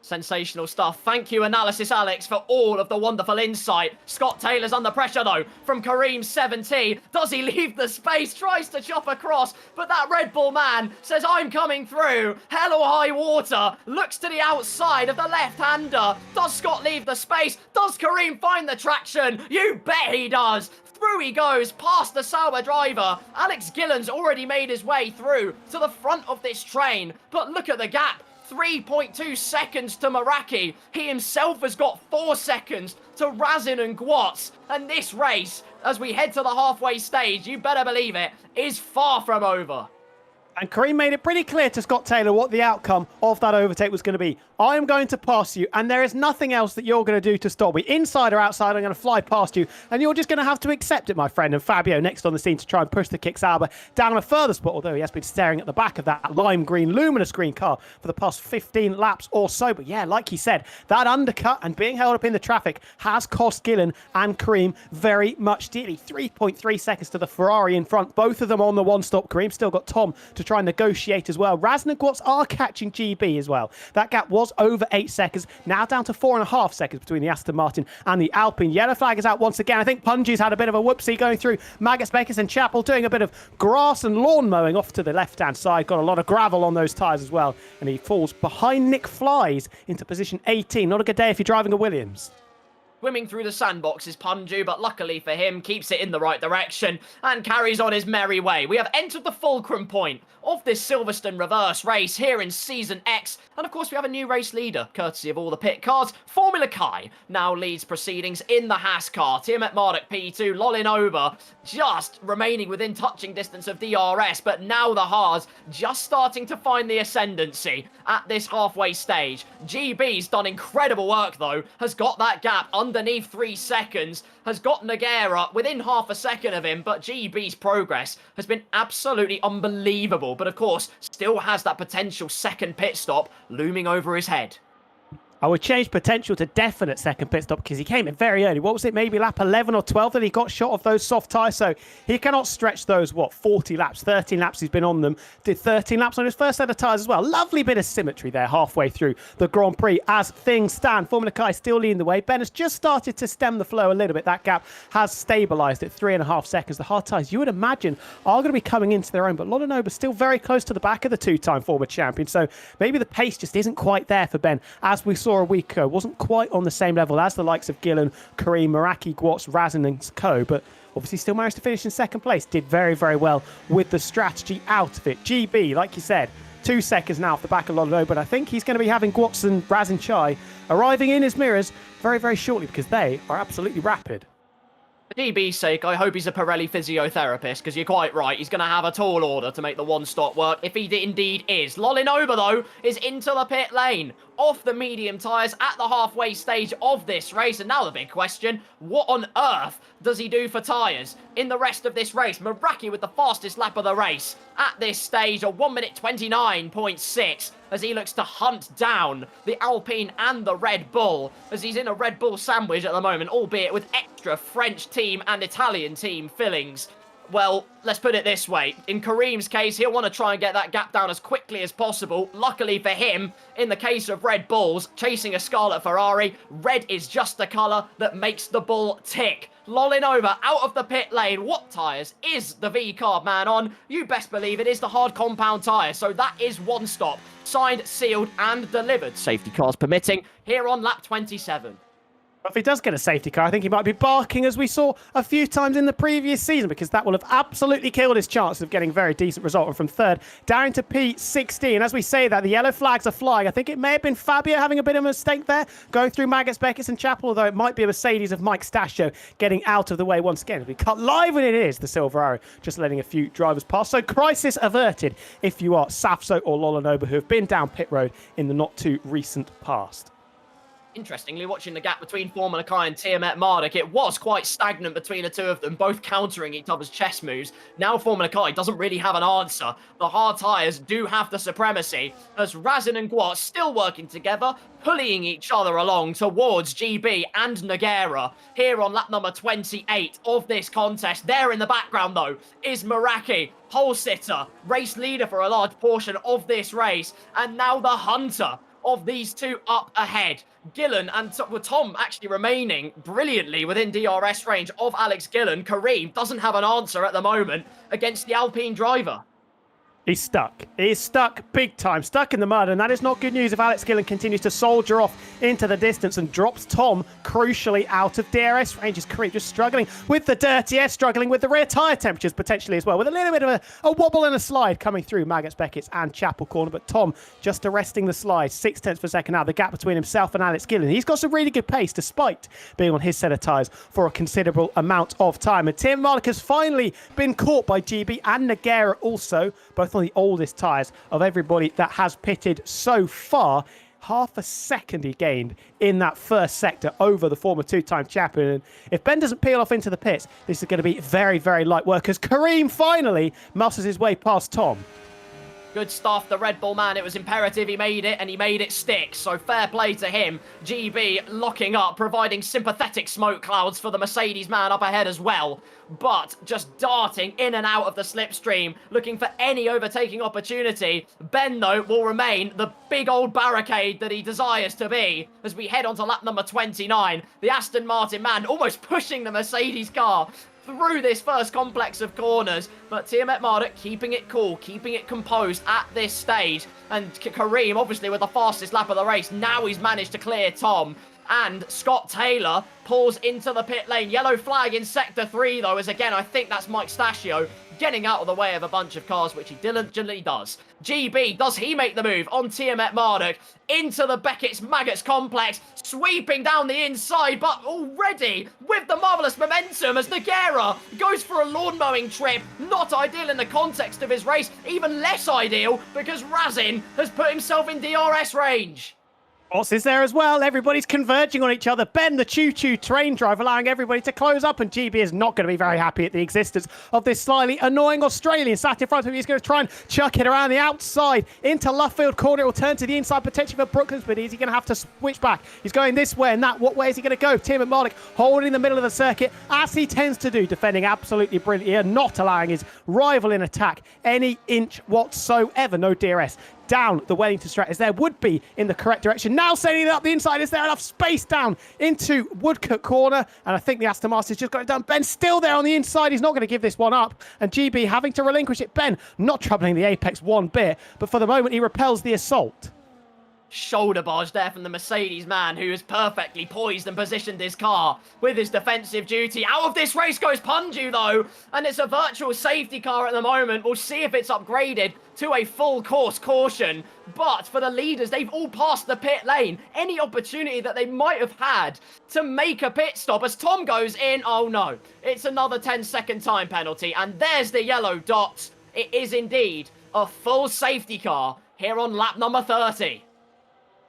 Sensational stuff. Thank you, Analysis Alex, for all of the wonderful insight. Scott Taylor's under pressure, though, from Kareem 70. Does he leave the space? Tries to chop across, but that Red Bull man says, I'm coming through. Hell or high water. Looks to the outside of the left-hander. Does Scott leave the space? Does Kareem find the traction? You bet he does. Through he goes, past the Sauber driver. Alex Gillon's already made his way through to the front of this train. But look at the gap. 3.2 seconds to Meraki. He himself has got 4 seconds to Razin and Gwat's. And this race, as we head to the halfway stage, you better believe it, is far from over. And Kareem made it pretty clear to Scott Taylor what the outcome of that overtake was going to be. I am going to pass you, and there is nothing else that you're going to do to stop me. Inside or outside, I'm going to fly past you, and you're just going to have to accept it, my friend. And Fabio next on the scene to try and push the Kick Sauber down on a further spot, although he has been staring at the back of that lime green, luminous green car for the past 15 laps or so. But yeah, like he said, that undercut and being held up in the traffic has cost Gillon and Kareem very much dearly. 3.3 seconds to the Ferrari in front, both of them on the one-stop. Kareem still got Tom to try and negotiate as well. Razin and Gwat's are catching GB as well. That gap was over 8 seconds, now down to 4.5 seconds between the Aston Martin and the Alpine. Yellow flag is out once again. I think Punji's had a bit of a whoopsie going through Maggots, Bakers and Chapel, doing a bit of grass and lawn mowing off to the left-hand side. Got a lot of gravel on those tyres as well, and he falls behind Nick Flies into position 18. Not a good day if you're driving a Williams. Swimming through the sandbox is Punju, but luckily for him, keeps it in the right direction and carries on his merry way. We have entered the fulcrum point of this Silverstone reverse race here in Season X. And of course, we have a new race leader, courtesy of all the pit cars. Formula Kai now leads proceedings in the Haas car. Tiamat Marduk P2, Lolin Ober just remaining within touching distance of DRS, but now the Haas just starting to find the ascendancy at this halfway stage. GB's done incredible work though, has got that gap underneath 3 seconds, has got Nogueira within half a second of him, but GB's progress has been absolutely unbelievable, but of course, still has that potential second pit stop looming over his head. I would change potential to definite second pit stop because he came in very early. What was it, maybe lap 11 or 12 that he got shot of those soft tyres? So he cannot stretch those, 40 laps, 13 laps he's been on them. Did 13 laps on his first set of tyres as well. Lovely bit of symmetry there halfway through the Grand Prix as things stand. Formula Kai still leading the way. Ben has just started to stem the flow a little bit. That gap has stabilised at 3.5 seconds. The hard tyres, you would imagine, are going to be coming into their own, but Lolinoba's still very close to the back of the two-time former champion. So maybe the pace just isn't quite there for Ben, as we saw a week ago. Wasn't quite on the same level as the likes of Gillon, Kareem, Meraki, Gwatz, Razin and co, but obviously still managed to finish in second place. Did very, very well with the strategy out of it. GB, like you said, 2 seconds now off the back of Lolino, but I think he's going to be having Gwatz and Razin Chai arriving in his mirrors very, very shortly because they are absolutely rapid. For DB's sake, I hope he's a Pirelli physiotherapist, because you're quite right. He's going to have a tall order to make the one-stop work, if he indeed is. Lolin Ober, though, is into the pit lane, off the medium tyres at the halfway stage of this race. And now the big question, what on earth does he do for tyres in the rest of this race? Meraki with the fastest lap of the race at this stage, a 1 minute 29.6, as he looks to hunt down the Alpine and the Red Bull, as he's in a Red Bull sandwich at the moment, albeit with extra French team and Italian team fillings. Well, let's put it this way. In Kareem's case, he'll want to try and get that gap down as quickly as possible. Luckily for him, in the case of Red Bulls, chasing a Scarlet Ferrari, red is just the colour that makes the bull tick. Lolling over out of the pit lane. What tyres is the V-Carb man on? You best believe it is the hard compound tyre. So that is one stop. Signed, sealed and delivered. Safety cars permitting here on lap 27. If he does get a safety car, I think he might be barking as we saw a few times in the previous season, because that will have absolutely killed his chances of getting a very decent result. And from third down to P16. As we say that, the yellow flags are flying. I think it may have been Fabio having a bit of a mistake there, going through Maggots, Beckett and Chapel, although it might be a Mercedes of Mike Stasio getting out of the way once again. We cut live when it is the Silver Arrow, just letting a few drivers pass. So crisis averted if you are Safso or Lolanoba, who have been down pit road in the not too recent past. Interestingly, watching the gap between Formula Kai and Tiamat Marduk, it was quite stagnant between the two of them, both countering each other's chess moves. Now Formula Kai doesn't really have an answer. The hard tyres do have the supremacy, as Razin and Gwatz still working together, pulling each other along towards GB and Nogueira here on lap number 28 of this contest. There in the background, though, is Meraki, pole sitter, race leader for a large portion of this race, and now the hunter of these two up ahead. Gillon and Tom actually remaining brilliantly within DRS range of Alex Gillon. Kareem doesn't have an answer at the moment against the Alpine driver. He's stuck. He's stuck big time, stuck in the mud, and that is not good news if Alex Gillon continues to soldier off into the distance and drops Tom crucially out of DRS range. His Kareem just struggling with the dirty air, struggling with the rear tyre temperatures potentially as well, with a little bit of a wobble and a slide coming through Maggots, Beckett's and Chapel corner, but Tom just arresting the slide, 0.6 per second now, the gap between himself and Alex Gillon. He's got some really good pace despite being on his set of tyres for a considerable amount of time, and Tim Malik has finally been caught by GB and Nogueira also, both on the oldest tyres of everybody that has pitted so far. Half a second he gained in that first sector over the former two-time champion. And if Ben doesn't peel off into the pits, this is going to be very, very light work as Kareem finally muscles his way past Tom. Good stuff, the Red Bull man. It was imperative he made it, and he made it stick. So fair play to him. GB locking up, providing sympathetic smoke clouds for the Mercedes man up ahead as well. But just darting in and out of the slipstream, looking for any overtaking opportunity. Ben, though, will remain the big old barricade that he desires to be as we head on to lap number 29. The Aston Martin man almost pushing the Mercedes car through this first complex of corners, but Tiamat Marduk keeping it cool, keeping it composed at this stage, and Kareem obviously with the fastest lap of the race. Now he's managed to clear Tom, And Scott Taylor pulls into the pit lane. Yellow flag in Sector 3, though, as again, I think that's Mike Stachio getting out of the way of a bunch of cars, which he diligently does. GB, does he make the move on Tiamat Marduk into the Beckett's Maggots complex, sweeping down the inside, but already with the marvellous momentum as Nogueira goes for a lawn mowing trip. Not ideal in the context of his race, even less ideal because Razin has put himself in DRS range. Boss is there as well. Everybody's converging on each other. Ben, the choo-choo train drive, allowing everybody to close up, and GB is not going to be very happy at the existence of this slightly annoying Australian sat in front of him. He's going to try and chuck it around the outside into Luffield corner. It will turn to the inside, potentially for Brooklands, but is he going to have to switch back? He's going this way and that. What way is he going to go? Tiamat Marduk holding the middle of the circuit, as he tends to do, defending absolutely brilliantly and not allowing his rival in attack any inch whatsoever. No DRS down the Wellington straight as there would be in the correct direction. Now sailing up the inside. Is there enough space down into Woodcote corner? And I think the Aston Martin's just got it done. Ben still there on the inside. He's not going to give this one up. And GB having to relinquish it. Ben not troubling the apex one bit, but for the moment he repels the assault. Shoulder barge there from the Mercedes man, who has perfectly poised and positioned his car with his defensive duty. Out of this race goes Punju, though, and it's a virtual safety car at the moment. We'll see if it's upgraded to a full course caution, but for the leaders, they've all passed the pit lane. Any opportunity that they might have had to make a pit stop as Tom goes in, oh no, it's another 10-second time penalty, and there's the yellow dot. It is indeed a full safety car here on lap number 30.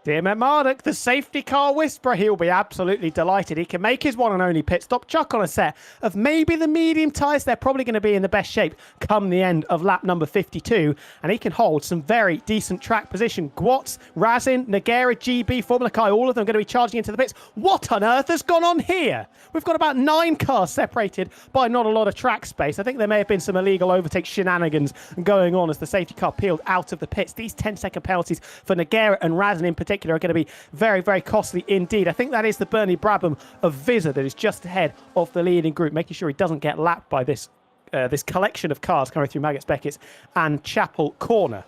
Tiamat Marduk, the safety car whisperer, he'll be absolutely delighted. He can make his one and only pit stop, chuck on a set of maybe the medium tyres. They're probably going to be in the best shape come the end of lap number 52, and he can hold some very decent track position. Gwatz, Razin, Nogueira, GB, Formula Kai, all of them going to be charging into the pits. What on earth has gone on here? We've got about 9 cars separated by not a lot of track space. I think there may have been some illegal overtake shenanigans going on as the safety car peeled out of the pits. These 10-second penalties for Nogueira and Razin in particular are going to be very, very costly indeed. I think that is the Bernie Brabham of Visa that is just ahead of the leading group, making sure he doesn't get lapped by this this collection of cars coming through Maggots, Beckett's and Chapel Corner.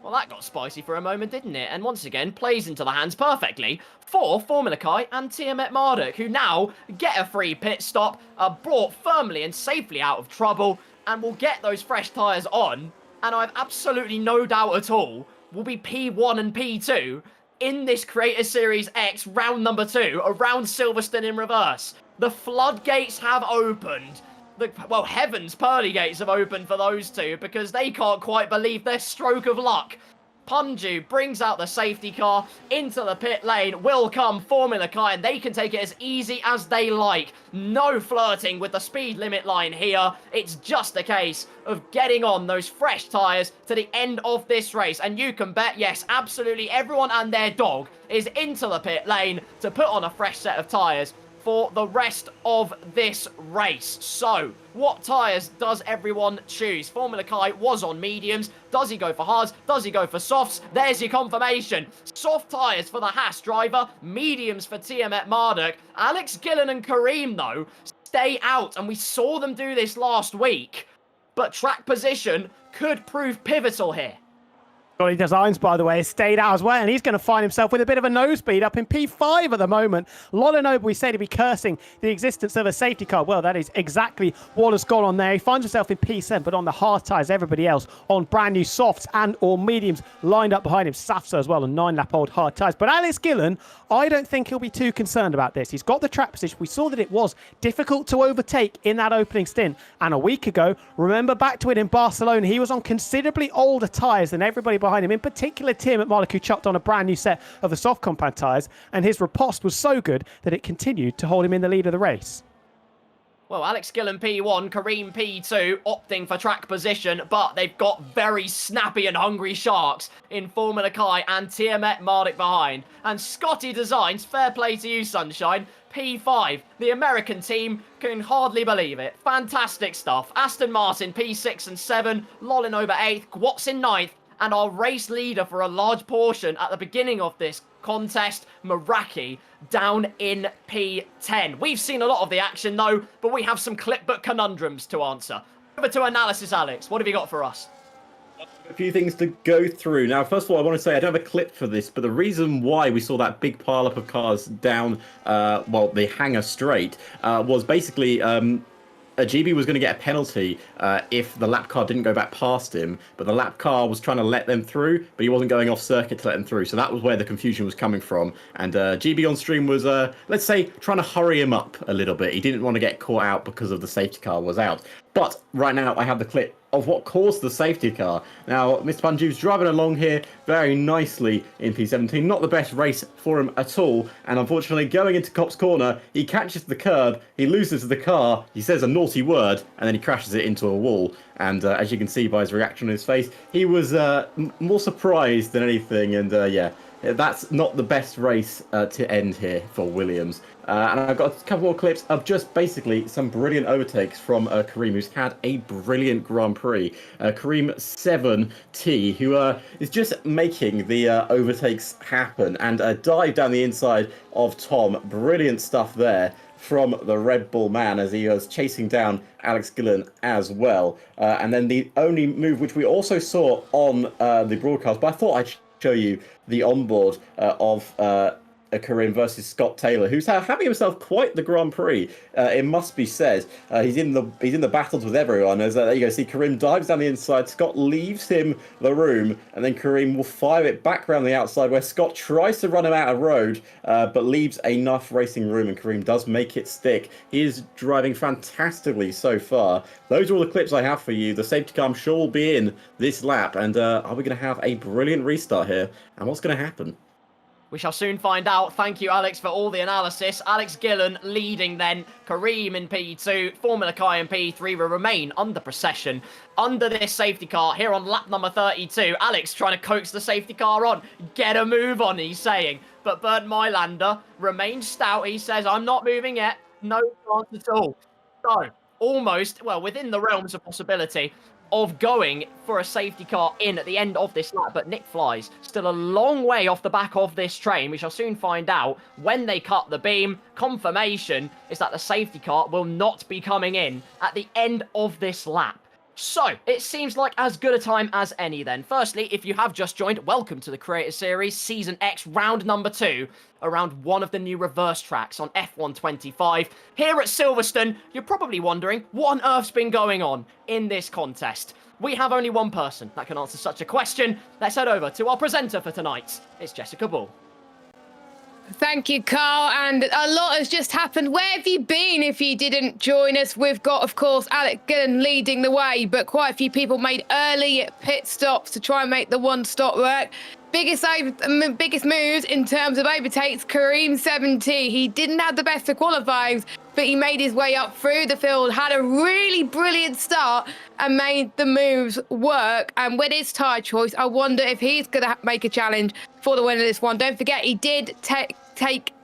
Well, that got spicy for a moment, didn't it? And once again, plays into the hands perfectly for Formula Kai and Tiamat Marduk, who now get a free pit stop, are brought firmly and safely out of trouble, and will get those fresh tyres on. And I've absolutely no doubt at all will be P1 and P2 in this Creator Series X round number 2 around Silverstone in reverse. The floodgates have opened. Well, heaven's pearly gates have opened for those two because they can't quite believe their stroke of luck. Punju brings out the safety car into the pit lane. Will come Formula Kai, and they can take it as easy as they like. No flirting with the speed limit line here. It's just a case of getting on those fresh tyres to the end of this race. And you can bet, yes, absolutely everyone and their dog is into the pit lane to put on a fresh set of tyres for the rest of this race. So, what tyres does everyone choose? Formula Kai was on mediums. Does he go for hards? Does he go for softs? There's your confirmation. Soft tyres for the Haas driver, mediums for Tiamat Marduk. Alex Gillon and Kareem, though, stay out, and we saw them do this last week. But track position could prove pivotal here. Johnny Designs, by the way, has stayed out as well, and he's going to find himself with a bit of a nosebleed up in P5 at the moment. Lolanob, we say to be cursing the existence of a safety car. Well, that is exactly what has gone on there. He finds himself in P7, but on the hard tyres, everybody else on brand new softs and or mediums lined up behind him. Safsa as well on 9-lap-old hard tyres. But Alex Gillon, I don't think he'll be too concerned about this. He's got the track position. We saw that it was difficult to overtake in that opening stint. And a week ago, remember back to it in Barcelona, he was on considerably older tyres than everybody behind him, in particular Tiamat Marduk, who chucked on a brand new set of the soft compound tyres, and his riposte was so good that it continued to hold him in the lead of the race. Well, Alex Gillon P1, Kareem P2, opting for track position, but they've got very snappy and hungry sharks in Formula Kai and Tiamat Marduk behind. And Scotty Designs, fair play to you, Sunshine, P5. The American team can hardly believe it. Fantastic stuff. Aston Martin P6 and 7, Lolin over 8th, Gwatz in 9th, and our race leader for a large portion at the beginning of this contest, Meraki, down in P10. We've seen a lot of the action though, but we have some clipbook conundrums to answer. Over to analysis, Alex. What have you got for us? A few things to go through. Now, first of all, I want to say I don't have a clip for this, but the reason why we saw that big pile up of cars down, the hangar straight, was basically GB was going to get a penalty if the lap car didn't go back past him, but the lap car was trying to let them through, but he wasn't going off circuit to let them through. So that was where the confusion was coming from. And GB on stream was, let's say, trying to hurry him up a little bit. He didn't want to get caught out because of the safety car was out. But right now I have the clip of what caused the safety car. Now, Mr. Panju's driving along here very nicely in P17. Not the best race for him at all. And unfortunately, going into Cop's Corner, he catches the curb, he loses the car, he says a naughty word, and then he crashes it into a wall. And as you can see by his reaction on his face, he was more surprised than anything. And yeah, that's not the best race to end here for Williams. And I've got a couple more clips of just basically some brilliant overtakes from Kareem, who's had a brilliant Grand Prix. Kareem 7T, who is just making the overtakes happen, and a dive down the inside of Tom. Brilliant stuff there from the Red Bull man as he was chasing down Alex Gillon as well. And then the only move which we also saw on the broadcast, but I thought I'd show you the onboard of Kareem versus Scott Taylor, who's having himself quite the Grand Prix. It must be said. He's in the battles with everyone. As there you go, see Kareem dives down the inside. Scott leaves him the room, and then Kareem will fire it back around the outside, where Scott tries to run him out of road, but leaves enough racing room, and Kareem does make it stick. He is driving fantastically so far. Those are all the clips I have for you. The safety car, I'm sure, will be in this lap, and are we going to have a brilliant restart here? And what's going to happen? We shall soon find out. Thank you, Alex, for all the analysis. Alex Gillon leading then. Kareem in P2. Formula Kai in P3 will remain under procession under this safety car here on lap number 32. Alex trying to coax the safety car on. Get a move on, he's saying. But Bernd Mailander remains stout. He says, I'm not moving yet. No chance at all. So, almost, well, within the realms of possibility of going for a safety car in at the end of this lap, but Nick Flies still a long way off the back of this train. We shall soon find out when they cut the beam. Confirmation is that the safety car will not be coming in at the end of this lap. So, it seems like as good a time as any then. Firstly, if you have just joined, welcome to the Creator Series Season X round number 2, around one of the new reverse tracks on F125. Here at Silverstone, you're probably wondering what on earth's been going on in this contest. We have only one person that can answer such a question. Let's head over to our presenter for tonight. It's Jessica Bull. Thank you, Carl. And a lot has just happened. Where have you been if you didn't join us? We've got, of course, Alex Gillon leading the way, but quite a few people made early pit stops to try and make the one-stop work. Biggest moves in terms of overtakes, Kareem 7T. He didn't have the best of qualifyings, but he made his way up through the field, had a really brilliant start and made the moves work. And with his tyre choice, I wonder if he's going to make a challenge for the win of this one. Don't forget, he did take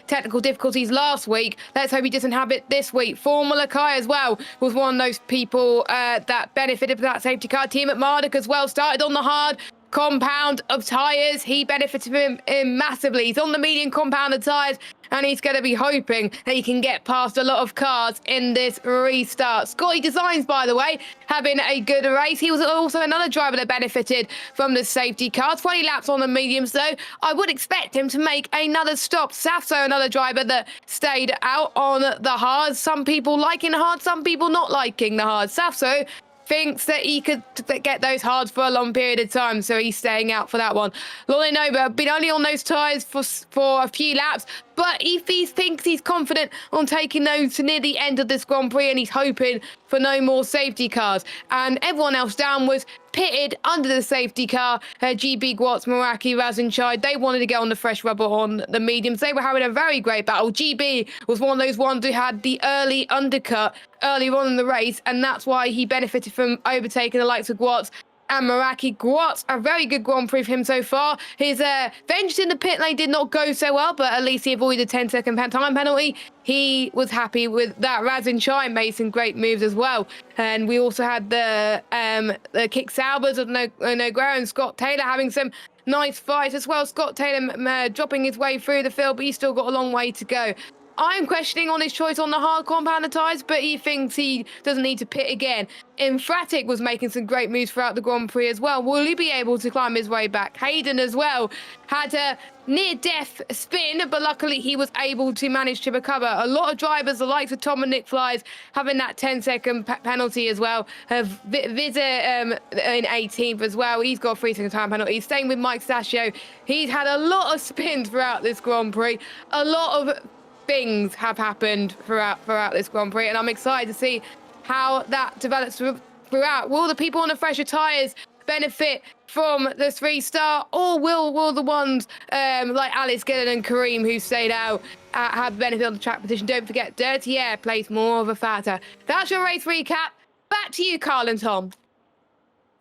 technical difficulties last week. Let's hope he doesn't have it this week. Formula Kai as well was one of those people that benefited from that safety car. Team at Marduk as well started on the hard compound of tyres. He benefited from him massively. He's on the medium compound of tyres, and he's going to be hoping that he can get past a lot of cars in this restart. Scotty Designs, by the way, having a good race. He was also another driver that benefited from the safety car. 20 laps on the mediums, though. I would expect him to make another stop. Safso, another driver that stayed out on the hards. Some people liking the hard, some people not liking the hard. Safso thinks that he could get those hards for a long period of time, so he's staying out for that one. Lolly Nova been only on those tyres for a few laps, but if he thinks he's confident on taking those to near the end of this Grand Prix, and he's hoping for no more safety cars. And everyone else down was pitted under the safety car. GB, Gwatz, Meraki, Razenchai, they wanted to get on the fresh rubber on the mediums. They were having a very great battle. GB was one of those ones who had the early undercut early on in the race, and that's why he benefited from overtaking the likes of Gwatz and Meraki. Gwatz, a very good Grand Prix for him so far. His vengeance in the pit lane did not go so well, but at least he avoided a 10-second time penalty. He was happy with that. Razenchai made some great moves as well. And we also had the kick Saubers of Noguera and Scott Taylor having some nice fights as well. Scott Taylor dropping his way through the field, but he's still got a long way to go. I'm questioning on his choice on the hard compounder tyres, but he thinks he doesn't need to pit again. Emphatic was making some great moves throughout the Grand Prix as well. Will he be able to climb his way back? Haydon as well had a near-death spin, but luckily he was able to manage to recover. A lot of drivers, the likes of Tom and Nick Flies, having that 10-second penalty as well. Vizza in 18th as well. He's got a 3-second time penalty. Staying with Mike Stasio, he's had a lot of spins throughout this Grand Prix. A lot of things have happened throughout this Grand Prix, and I'm excited to see how that develops throughout. Will the people on the fresher tyres benefit from the 3-star, or will the ones like Alex Gillon and Kareem who stayed out have benefit on the track position? Don't forget, dirty air plays more of a factor. That's your race recap. Back to you, Carl and Tom.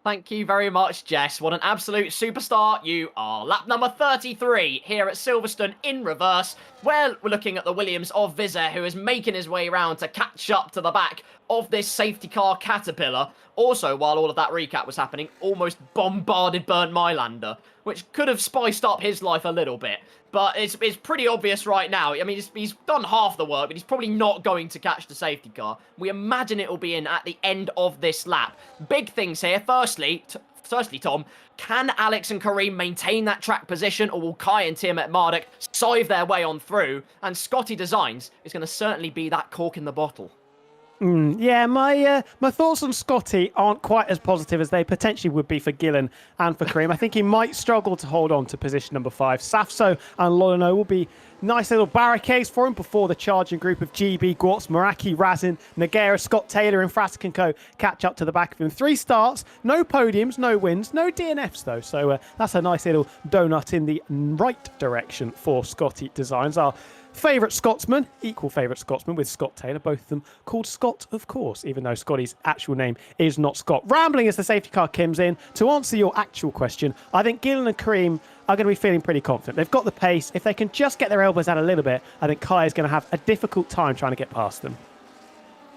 Thank you very much, Jess. What an absolute superstar you are. Lap number 33 here at Silverstone in reverse. Well, we're looking at the Williams of Vizza, who is making his way around to catch up to the back of this safety car Caterpillar. Also, while all of that recap was happening, almost bombarded Bernd Mailander, which could have spiced up his life a little bit. But it's pretty obvious right now. I mean, he's done half the work, but he's probably not going to catch the safety car. We imagine it will be in at the end of this lap. Big things here. Firstly, Tom, can Alex and Kareem maintain that track position, or will Kai and Tiamat Marduk scythe their way on through? And Scotty Designs is going to certainly be that cork in the bottle. Yeah, my thoughts on Scotty aren't quite as positive as they potentially would be for Gillon and for Kareem. I think he might struggle to hold on to position number 5. Safso and Lolano will be nice little barricades for him before the charging group of GB, Gwatz, Meraki, Razin, Nagera, Scott Taylor and Fratic & Co. catch up to the back of him. 3 starts, no podiums, no wins, no DNFs though. So that's a nice little donut in the right direction for Scotty Designs. Our favourite Scotsman, equal favourite Scotsman with Scott Taylor, both of them called Scott, of course, even though Scotty's actual name is not Scott. Rambling as the safety car comes in. To answer your actual question, I think Gillon and Kareem are going to be feeling pretty confident. They've got the pace. If they can just get their elbows out a little bit, I think Kai is going to have a difficult time trying to get past them.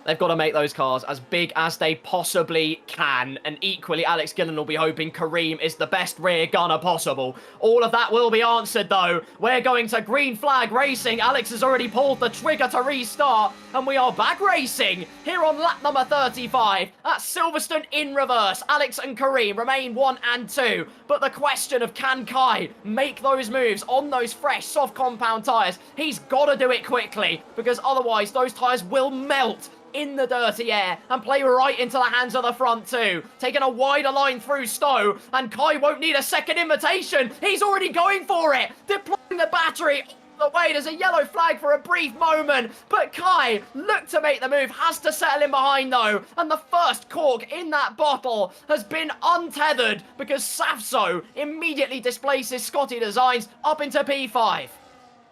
They've got to make those cars as big as they possibly can. And equally, Alex Gillon will be hoping Kareem is the best rear gunner possible. All of that will be answered, though. We're going to green flag racing. Alex has already pulled the trigger to restart. And we are back racing here on lap number 35 at Silverstone in reverse. Alex and Kareem remain 1 and 2. But the question of can Kai make those moves on those fresh, soft compound tyres? He's got to do it quickly, because otherwise those tyres will melt in the dirty air and play right into the hands of the front two. Taking a wider line through Stowe, and Kai won't need a second invitation. He's already going for it. Deploying the battery all the way. There's a yellow flag for a brief moment, but Kai, look to make the move, has to settle in behind though, and the first cork in that bottle has been untethered because Safso immediately displaces Scotty Designs up into P5.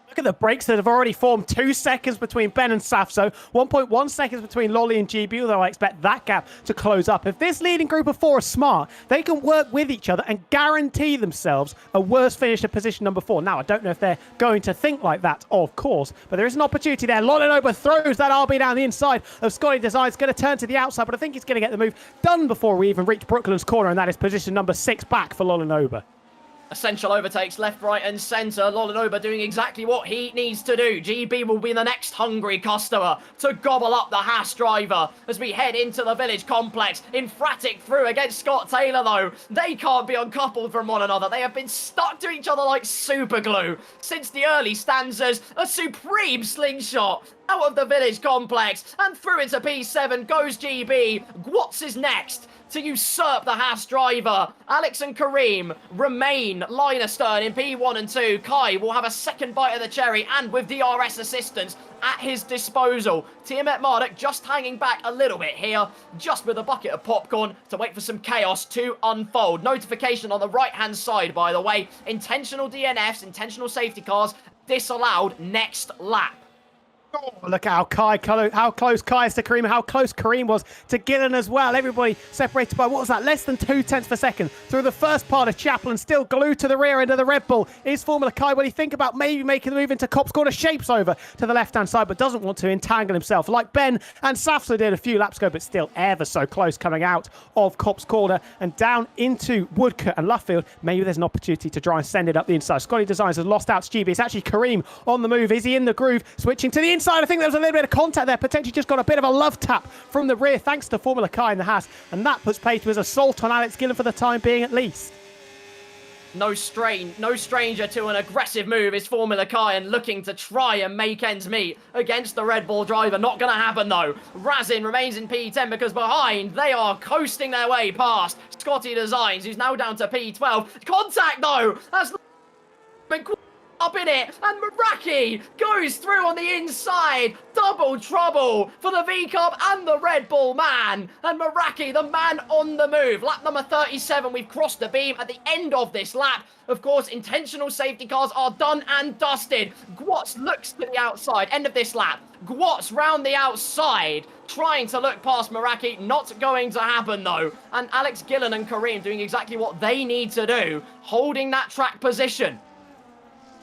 Look at the breaks that have already formed. 2 seconds between Ben and Safso. 1.1 seconds between Lolly and GB, although I expect that gap to close up. If this leading group of 4 are smart, they can work with each other and guarantee themselves a worse finish at position number 4. Now, I don't know if they're going to think like that, of course, but there is an opportunity there. Lolanoba throws that RB down the inside of Scotty Designs. Going to turn to the outside, but I think he's going to get the move done before we even reach Brooklyn's corner, and that is position number 6 back for Lolanoba. Essential overtakes left, right and centre. Lolanoba doing exactly what he needs to do. GB will be the next hungry customer to gobble up the Haas driver as we head into the village complex. Infratic through against Scott Taylor though. They can't be uncoupled from one another. They have been stuck to each other like super glue since the early stanzas. A supreme slingshot out of the village complex and through into P7 goes GB. Gwatz is next to usurp the Haas driver. Alex and Kareem remain line astern in P1 and 2. Kai will have a second bite of the cherry, and with DRS assistance at his disposal. Tiamat Marduk just hanging back a little bit here, just with a bucket of popcorn to wait for some chaos to unfold. Notification on the right-hand side, by the way. Intentional DNFs, intentional safety cars, disallowed next lap. Oh, look at how close Kai is to Kareem, how close Kareem was to Gillon as well. Everybody separated by, what was that, less than 0.2 of a second through the first part of Chapel, and still glued to the rear end of the Red Bull is Formula Kai. When you think about maybe making the move into Copse Corner, shapes over to the left-hand side, but doesn't want to entangle himself like Ben and Safso did a few laps ago, but still ever so close coming out of Copse Corner and down into Woodcote and Luffield. Maybe there's an opportunity to try and send it up the inside. Scotty Designs has lost out to GB. It's actually Kareem on the move. Is he in the groove? Switching to the inside. I think there was a little bit of contact there. Potentially just got a bit of a love tap from the rear thanks to Formula Kai in the Haas. And that puts paid to his assault on Alex Gillon for the time being at least. No stranger to an aggressive move is Formula Kai, and looking to try and make ends meet against the Red Bull driver. Not going to happen though. Razin remains in P10 because behind they are coasting their way past Scotty Designs, who's now down to P12. Contact though. That's been up in it, and Meraki goes through on the inside. Double trouble for the V-Carb and the Red Bull man. And Meraki, the man on the move. Lap number 37, we've crossed the beam at the end of this lap. Of course, intentional safety cars are done and dusted. Gwatz looks to the outside, end of this lap. Gwatz round the outside, trying to look past Meraki. Not going to happen though. And Alex Gillon and Kareem doing exactly what they need to do, holding that track position.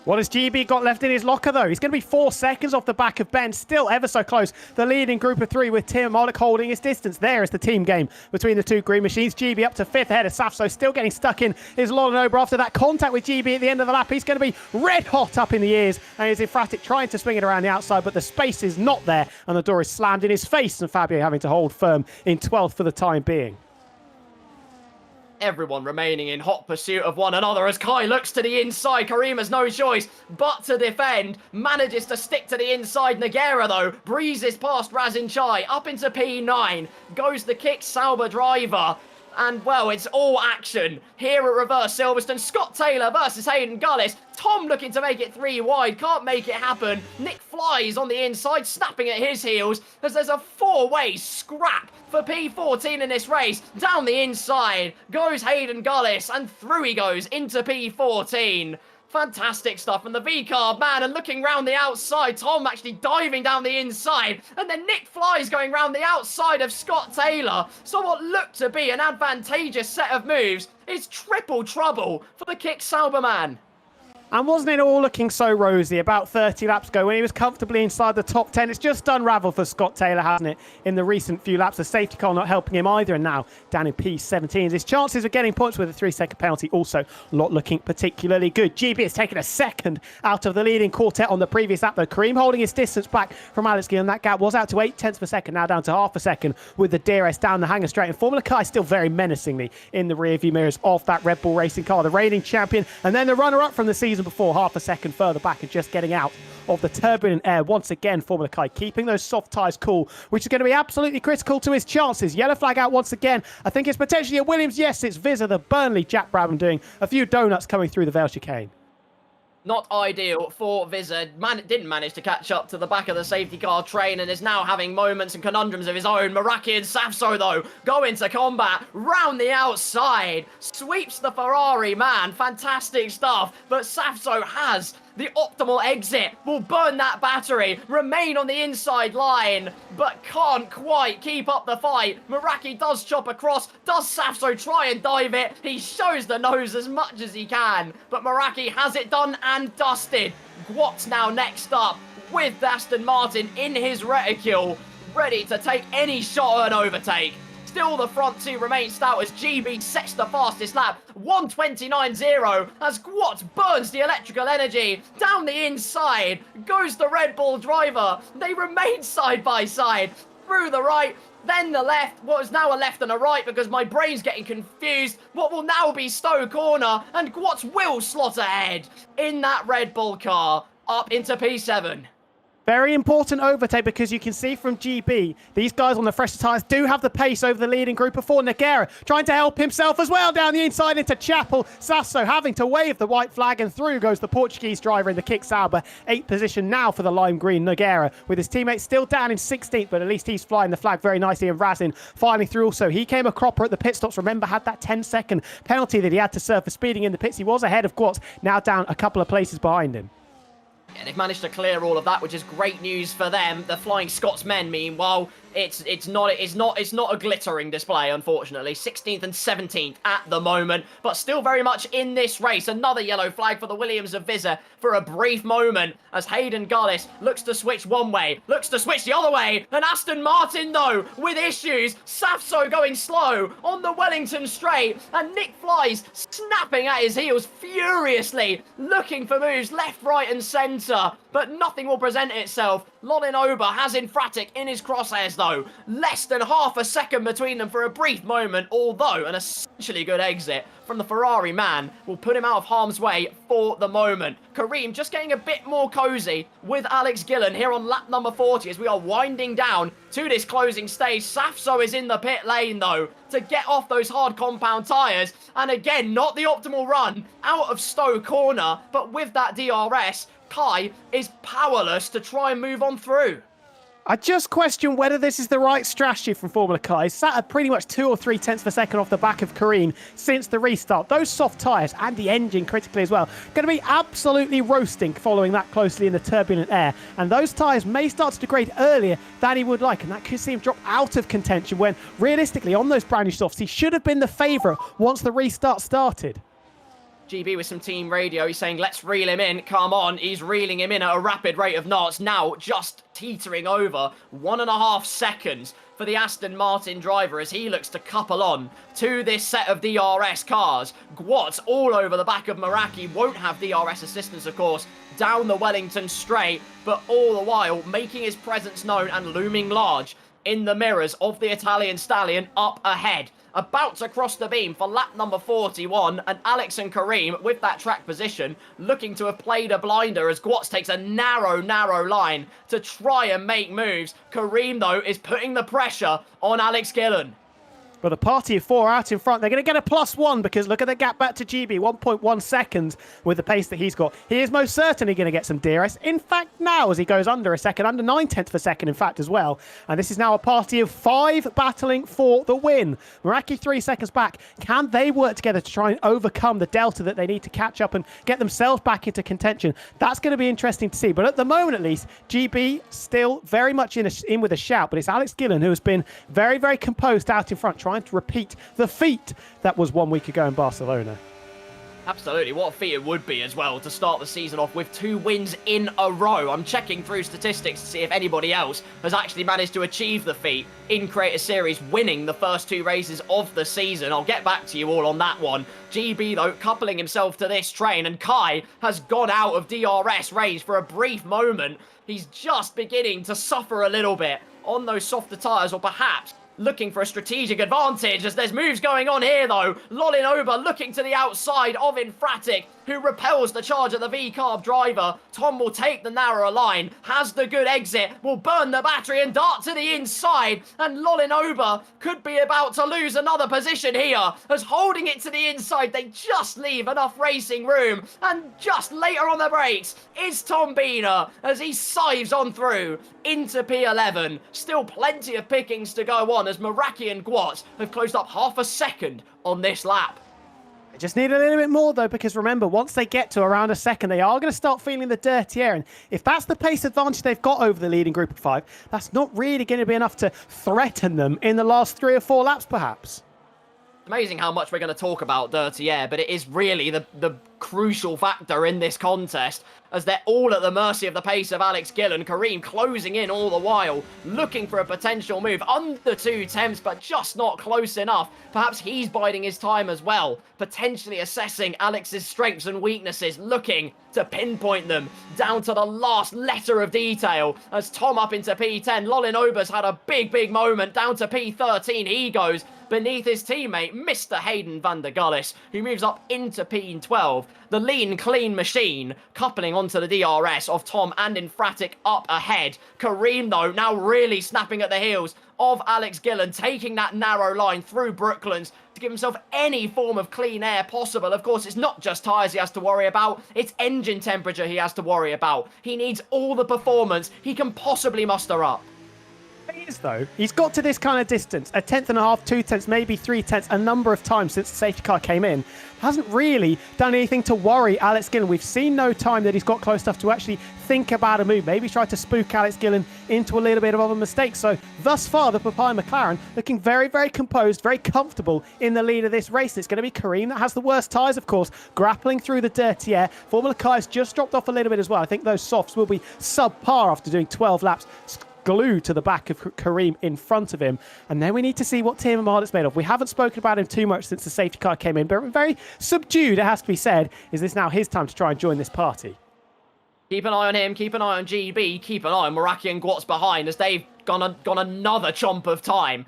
What has GB got left in his locker, though? He's going to be 4 seconds off the back of Ben. Still ever so close. The leading group of 3 with Tim Malik holding his distance. There is the team game between the two green machines. GB up to 5th ahead of Safso. Still getting stuck in is Lolanober after that contact with GB at the end of the lap. He's going to be red hot up in the ears. And he's emphatic trying to swing it around the outside, but the space is not there. And the door is slammed in his face. And Fabio having to hold firm in 12th for the time being. Everyone remaining in hot pursuit of one another as Kai looks to the inside. Kareem has no choice but to defend. Manages to stick to the inside. Nogueira, though, breezes past Razin Chai up into P9. Goes the kick Sauber driver. And, well, it's all action here at Reverse Silverstone. Scott Taylor versus Haydon Gullis. Tom looking to make it 3 wide. Can't make it happen. Nick flies on the inside, snapping at his heels as there's a 4-way scrap for P14 in this race. Down the inside goes Haydon Gullis, and through he goes into P14. Fantastic stuff from the V-Carb man, and looking round the outside, Tom actually diving down the inside, and then Nick flies going round the outside of Scott Taylor. So what looked to be an advantageous set of moves is triple trouble for the Kick Sauber man. And wasn't it all looking so rosy about 30 laps ago when he was comfortably inside the top 10? It's just unravelled for Scott Taylor, hasn't it, in the recent few laps? The safety car not helping him either, and now down in P17. His chances of getting points with a 3-second penalty also not looking particularly good. GB has taken a second out of the leading quartet on the previous lap, though. Kareem holding his distance back from Alex Gillon. That gap was out to 0.8 of a second, now down to half a second with the DRS down the hanger straight. And Formula Kai still very menacingly in the rearview mirrors of that Red Bull racing car. The reigning champion, and then the runner-up from the season before, half a second further back and just getting out of the turbulent air. Once again, Formula Kai keeping those soft tyres cool, which is going to be absolutely critical to his chances. Yellow flag out once again. I think it's potentially a Williams. Yes, it's Vizza, the Burnley Jack Brabham doing a few donuts coming through the Vale chicane. Not ideal for Vizard. Didn't manage to catch up to the back of the safety car train and is now having moments and conundrums of his own. Meraki and Safso, though, go into combat. Round the outside. Sweeps the Ferrari man. Fantastic stuff. But Safso has the optimal exit, will burn that battery, remain on the inside line, but can't quite keep up the fight. Meraki does chop across. Does Safso try and dive it? He shows the nose as much as he can, but Meraki has it done and dusted. Gwatz now next up with Aston Martin in his reticule, ready to take any shot at an overtake. Still the front two remain stout as GB sets the fastest lap. 1:29.0 as Gwatz burns the electrical energy. Down the inside goes the Red Bull driver. They remain side by side. Through the right, then the left. What is now a left and a right because my brain's getting confused. What will now be Stowe Corner, and Gwatz will slot ahead in that Red Bull car up into P7. Very important overtake because you can see from GB, these guys on the fresher tyres do have the pace over the leading group of 4. Nogueira trying to help himself as well down the inside into Chapel. Sasso having to wave the white flag, and through goes the Portuguese driver in the Kick Sauber. 8th position now for the lime green Nogueira, with his teammates still down in 16th, but at least he's flying the flag very nicely. And Razin finally through also. He came a cropper at the pit stops. Remember, had that 10-second penalty that he had to serve for speeding in the pits. He was ahead of Gwatz, now down a couple of places behind him. Yeah, they've managed to clear all of that, which is great news for them. The Flying Scotsmen, meanwhile, it's not a glittering display, unfortunately. 16th and 17th at the moment, but still very much in this race. Another yellow flag for the Williams of Vizor for a brief moment as Haydon Gullis looks to switch one way, looks to switch the other way, and Aston Martin, though, with issues. Safso going slow on the Wellington straight, and Nick Flies snapping at his heels furiously, looking for moves left, right, and centre, but nothing will present itself. Lolin Ober has Infratic in his crosshairs, though. Less than half a second between them for a brief moment, although an essentially good exit from the Ferrari man will put him out of harm's way for the moment. Kareem just getting a bit more cozy with Alex Gillon here on lap number 40 as we are winding down to this closing stage. Safso is in the pit lane, though, to get off those hard compound tyres. And again, not the optimal run out of Stowe corner, but with that DRS, Kai is powerless to try and move on through. I just question whether this is the right strategy from Formula Kai. He's sat at pretty much 2 or 3 tenths of a second off the back of Kareem since the restart. Those soft tyres and the engine critically as well, going to be absolutely roasting following that closely in the turbulent air. And those tyres may start to degrade earlier than he would like. And that could see him drop out of contention when, realistically, on those brand new softs, he should have been the favourite once the restart started. GB with some team radio, he's saying, let's reel him in, come on. He's reeling him in at a rapid rate of knots, now just teetering over 1.5 seconds for the Aston Martin driver as he looks to couple on to this set of DRS cars. Gwatz all over the back of Meraki, won't have DRS assistance, of course, down the Wellington straight, but all the while making his presence known and looming large in the mirrors of the Italian stallion up ahead. About to cross the beam for lap number 41, and Alex and Kareem with that track position looking to have played a blinder as Gwatz takes a narrow line to try and make moves. Kareem, though, is putting the pressure on Alex Gillon. But a party of 4 out in front. They're going to get a +1 because look at the gap back to GB. 1.1 seconds with the pace that he's got. He is most certainly going to get some DRS. In fact, now as he goes under a second, under 9 tenths of a second, in fact, as well. And this is now a party of 5 battling for the win. Meraki 3 seconds back. Can they work together to try and overcome the delta that they need to catch up and get themselves back into contention? That's going to be interesting to see. But at the moment, at least, GB still very much in with a shout. But it's Alex Gillon who has been very, very composed out in front, trying to repeat the feat that was 1 week ago in Barcelona. Absolutely, what a feat it would be as well to start the season off with 2 wins in a row. I'm checking through statistics to see if anybody else has actually managed to achieve the feat in Creator Series, winning the first 2 races of the season. I'll get back to you all on that one. GB, though, coupling himself to this train, and Kai has gone out of DRS range for a brief moment. He's just beginning to suffer a little bit on those softer tyres, or perhaps looking for a strategic advantage as there's moves going on here, though. Lolin Ober looking to the outside of Infratic, who repels the charge of the V-Carb driver. Tom will take the narrower line, has the good exit, will burn the battery and dart to the inside. And Lolin Ober could be about to lose another position here, as holding it to the inside, they just leave enough racing room. And just later on the brakes is Tom Biener as he scythes on through into P11. Still plenty of pickings to go on as Meraki and Gwatz have closed up half a second on this lap. They just need a little bit more, though, because remember, once they get to around a second, they are going to start feeling the dirty air. And if that's the pace advantage they've got over the leading group of 5, that's not really going to be enough to threaten them in the last 3 or 4 laps, perhaps. Amazing how much we're going to talk about dirty air, but it is really the crucial factor in this contest, as they're all at the mercy of the pace of Alex Gillon. Kareem closing in all the while, looking for a potential move under 2 tenths, but just not close enough. Perhaps he's biding his time as well, potentially assessing Alex's strengths and weaknesses, looking to pinpoint them down to the last letter of detail. As Tom up into P10, Lolin Ober's had a big moment, down to P13 he goes, beneath his teammate, Mr. Haydon Gullis, who moves up into P12. The lean, clean machine coupling onto the DRS of Tom and Infratic up ahead. Kareem, though, now really snapping at the heels of Alex Gillon, taking that narrow line through Brooklands to give himself any form of clean air possible. Of course, it's not just tyres he has to worry about, it's engine temperature he has to worry about. He needs all the performance he can possibly muster up. is, though, he's got to this kind of distance, a tenth and a half, 2 tenths, maybe 3 tenths, a number of times since the safety car came in. Hasn't really done anything to worry Alex Gillon. We've seen no time that he's got close enough to actually think about a move. Maybe try to spook Alex Gillon into a little bit of a mistake. So thus far, the Papaya McLaren looking very, very composed, very comfortable in the lead of this race. It's going to be Kareem that has the worst tyres, of course, grappling through the dirty air. Formula Kai's just dropped off a little bit as well. I think those softs will be subpar after doing 12 laps. Glued to the back of Kareem in front of him. And then we need to see what Tierman Martin's made of. We haven't spoken about him too much since the safety car came in, but very subdued, it has to be said. Is this now his time to try and join this party? Keep an eye on him, keep an eye on GB, keep an eye on Meraki and Gwat's behind as they've gone another chomp of time.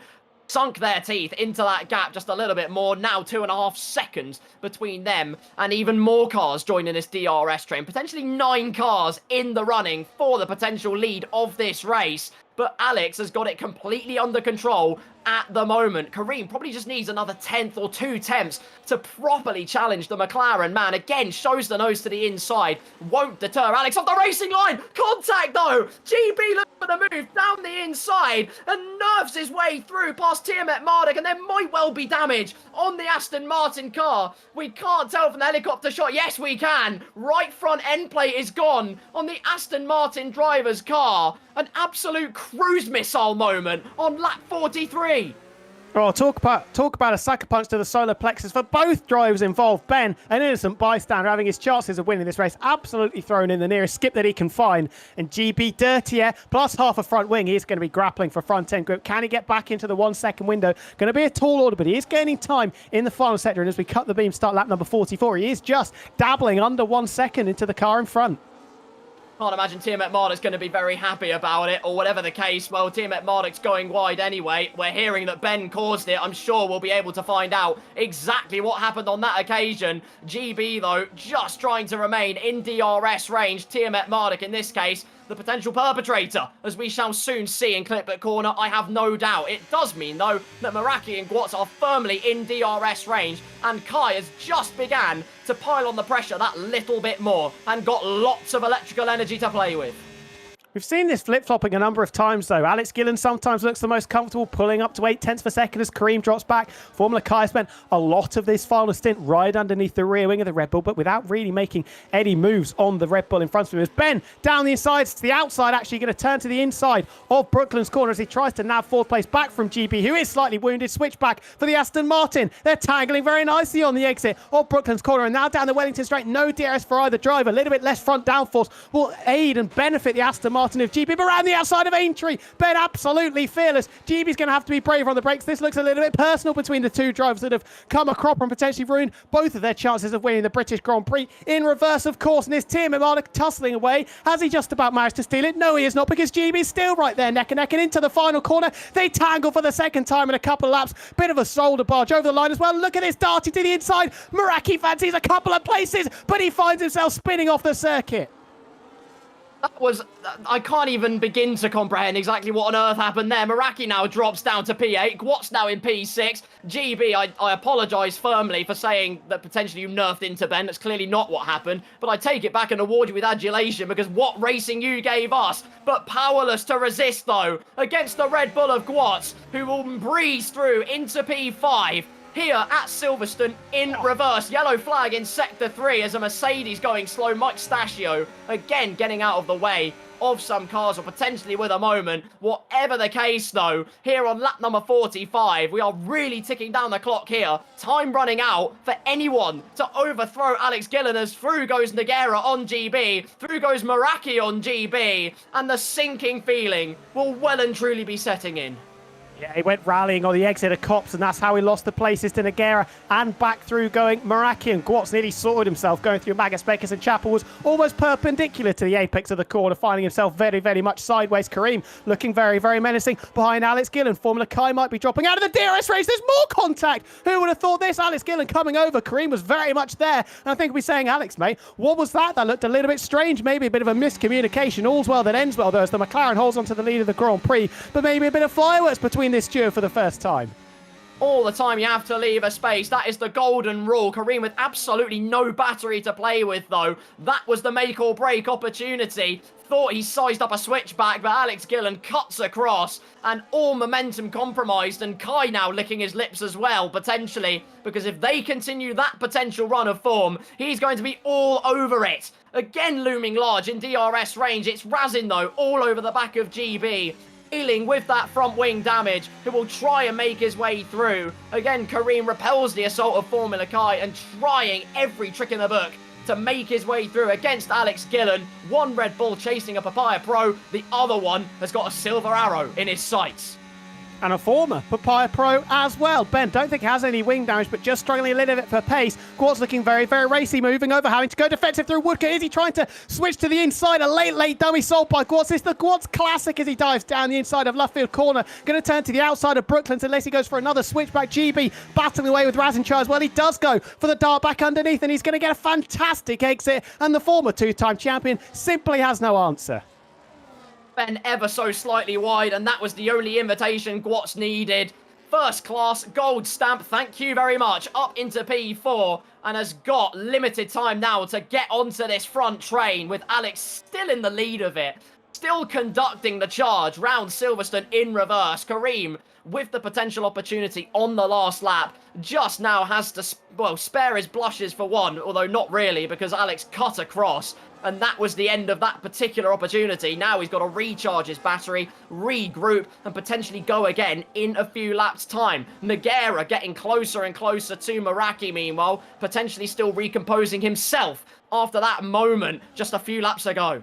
Sunk their teeth into that gap just a little bit more. Now 2.5 seconds between them and even more cars joining this DRS train. Potentially 9 cars in the running for the potential lead of this race. But Alex has got it completely under control at the moment. Kareem probably just needs another 10th or 2 attempts to properly challenge the McLaren man. Again, shows the nose to the inside. Won't deter Alex off the racing line. Contact though. GB looks for the move down the inside and nerves his way through past Tiamat Marduk, and there might well be damage on the Aston Martin car. We can't tell from the helicopter shot. Yes, we can. Right front end plate is gone on the Aston Martin driver's car. An absolute cruise missile moment on lap 43. Oh, talk about a sucker punch to the solar plexus for both drivers involved. Ben, an innocent bystander, having his chances of winning this race absolutely thrown in the nearest skip that he can find. And GB dirty air plus half a front wing. He's going to be grappling for front end grip. Can he get back into the 1 second window? Going to be a tall order, but he is gaining time in the final sector. And as we cut the beam, start lap number 44, he is just dabbling under 1 second into the car in front. Can't imagine Tiamat Marduk's going to be very happy about it, or whatever the case. Well, Tiamat Marduk's going wide anyway. We're hearing that Ben caused it. I'm sure we'll be able to find out exactly what happened on that occasion. GB, though, just trying to remain in DRS range. Tiamat Marduk, in this case, the potential perpetrator, as we shall soon see in Clipbook Corner, I have no doubt. It does mean, though, that Meraki and Gwatz are firmly in DRS range, and Kai has just began to pile on the pressure that little bit more, and got lots of electrical energy to play with. We've seen this flip-flopping a number of times, though. Alex Gillon sometimes looks the most comfortable, pulling up to 8 tenths per second as Kareem drops back. Formula Kai spent a lot of this final stint right underneath the rear wing of the Red Bull, but without really making any moves on the Red Bull in front of him. As Ben, down the inside, to the outside, actually going to turn to the inside of Brooklyn's corner as he tries to nab 4th place back from GB, who is slightly wounded. Switch back for the Aston Martin. They're tangling very nicely on the exit of Brooklyn's corner, and now down the Wellington straight. No DRS for either driver. A little bit less front downforce will aid and benefit the Aston Martin of GB, but around the outside of Aintree, Ben absolutely fearless. GB's going to have to be braver on the brakes. This looks a little bit personal between the two drivers that have come a crop and potentially ruined both of their chances of winning the British Grand Prix. In reverse, of course, and this Tierman Marduk tussling away. Has he just about managed to steal it? No, he is not, because GB's still right there neck and neck, and into the final corner. They tangle for the second time in a couple of laps. Bit of a shoulder barge over the line as well. Look at this, darting to the inside. Meraki fancies a couple of places, but he finds himself spinning off the circuit. That was... I can't even begin to comprehend exactly what on earth happened there. Meraki now drops down to P8. Gwat's now in P6. GB, I apologise firmly for saying that potentially you nerfed into Ben. That's clearly not what happened. But I take it back and award you with adulation, because what racing you gave us. But powerless to resist, though, against the Red Bull of Gwat's, who will breeze through into P5. Here at Silverstone in reverse. Yellow flag in Sector 3 as a Mercedes going slow. Mike Stachio again getting out of the way of some cars, or potentially with a moment. Whatever the case, though, here on lap number 45, we are really ticking down the clock here. Time running out for anyone to overthrow Alex Gillon, as through goes Nogueira on GB, through goes Meraki on GB, and the sinking feeling will well and truly be setting in. Yeah, he went rallying on the exit of Cops, and that's how he lost the places to Nogueira, and back through going Meraki. And Gwat's nearly sorted himself going through Magus, Bakers and Chapel, was almost perpendicular to the apex of the corner, finding himself very, very much sideways. Kareem looking very, very menacing behind Alex Gillon. Formula Kai might be dropping out of the DRS race. There's more contact. Who would have thought this? Alex Gillon coming over. Kareem was very much there. And I think we're saying, Alex, mate, what was that? That looked a little bit strange. Maybe a bit of a miscommunication. All's well that ends well, though, as the McLaren holds onto the lead of the Grand Prix. But maybe a bit of fireworks between this duo for the first time. All the time you have to leave a space. That is the golden rule. Kareem with absolutely no battery to play with, though. That was the make or break opportunity. Thought he sized up a switchback, but Alex Gillon cuts across, and all momentum compromised, and Kai now licking his lips as well, potentially, because if they continue that potential run of form, he's going to be all over it. Again looming large in DRS range. It's Razin, though, all over the back of GB. Dealing with that front wing damage, who will try and make his way through. Again, Kareem repels the assault of Formula Kai and trying every trick in the book to make his way through against Alex Gillon. One Red Bull chasing a Papaya Pro, the other one has got a silver arrow in his sights. And a former Papaya Pro as well. Ben, don't think he has any wing damage, but just struggling a little bit for pace. Quartz looking very, very racy, moving over, having to go defensive through Woodcote. Is he trying to switch to the inside? A late dummy sold by Quartz. It's the Quartz classic as he dives down the inside of left field corner. Going to turn to the outside of Brooklands unless he goes for another switchback. GB battling away with Razinchar as well. He does go for the dart back underneath, and he's going to get a fantastic exit. And the former two-time champion simply has no answer. Ever so slightly wide, and that was the only invitation Gwatz needed. First class, gold stamp, thank you very much, up into P4, and has got limited time now to get onto this front train, with Alex still in the lead of it. Still conducting the charge round Silverstone in reverse. Kareem, with the potential opportunity on the last lap, just now has to, spare his blushes for one, although not really, because Alex cut across. And that was the end of that particular opportunity. Now he's got to recharge his battery, regroup, and potentially go again in a few laps' time. Nogueira getting closer and closer to Meraki, meanwhile, potentially still recomposing himself after that moment just a few laps ago.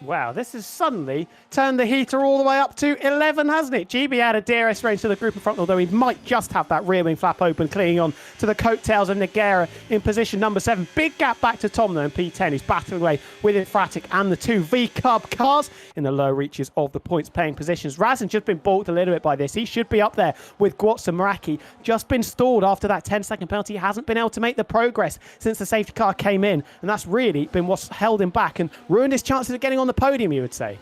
Wow, this has suddenly turned the heater all the way up to 11, hasn't it? GB had a DRS range to the group in front, although he might just have that rear wing flap open, clinging on to the coattails of Nogueira in position number 7. Big gap back to Tom, though, in P10, who's battling away with Infratic and the two V-Cub cars in the low reaches of the points-paying positions. Razin's just been balked a little bit by this. He should be up there with Gwatz and Meraki. Just been stalled after that 10-second penalty. He hasn't been able to make the progress since the safety car came in, and that's really been what's held him back and ruined his chances of getting on the podium, you would say.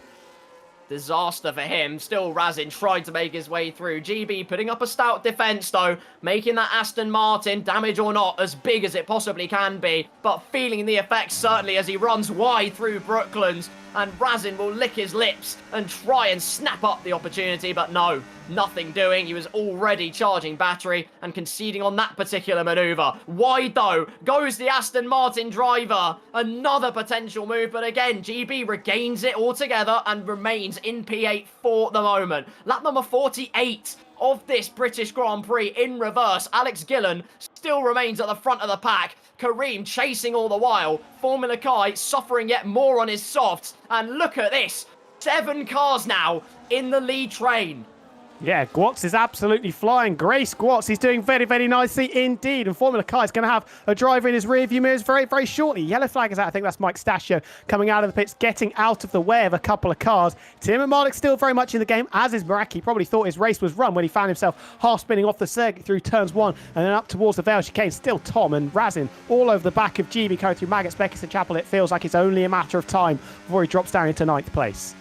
Disaster for him. Still Razin tried to make his way through. GB putting up a stout defence, though, making that Aston Martin, damage or not, as big as it possibly can be, but feeling the effects certainly as he runs wide through Brooklands, and Razin will lick his lips and try and snap up the opportunity, but no, nothing doing. He was already charging battery and conceding on that particular manoeuvre. Wide, though, goes the Aston Martin driver. Another potential move, but again, GB regains it altogether and remains in P8 for the moment. Lap number 48 of this British Grand Prix in reverse. Alex Gillon still remains at the front of the pack. Kareem chasing all the while. Formula Kai suffering yet more on his softs. And look at this. 7 cars now in the lead train. Yeah, Gwatz is absolutely flying. Grace Gwatz, he's doing very, very nicely indeed. And Formula Kai is going to have a driver in his rearview mirrors very, very shortly. Yellow flag is out. I think that's Mike Stasio coming out of the pits, getting out of the way of a couple of cars. Tim and Malik still very much in the game, as is Meraki. Probably thought his race was run when he found himself half spinning off the circuit through turns 1 and then up towards the Vale chicane. Still Tom and Razin all over the back of GB going through Maggots, Beckett and Chapel. It feels like it's only a matter of time before he drops down into 9th place.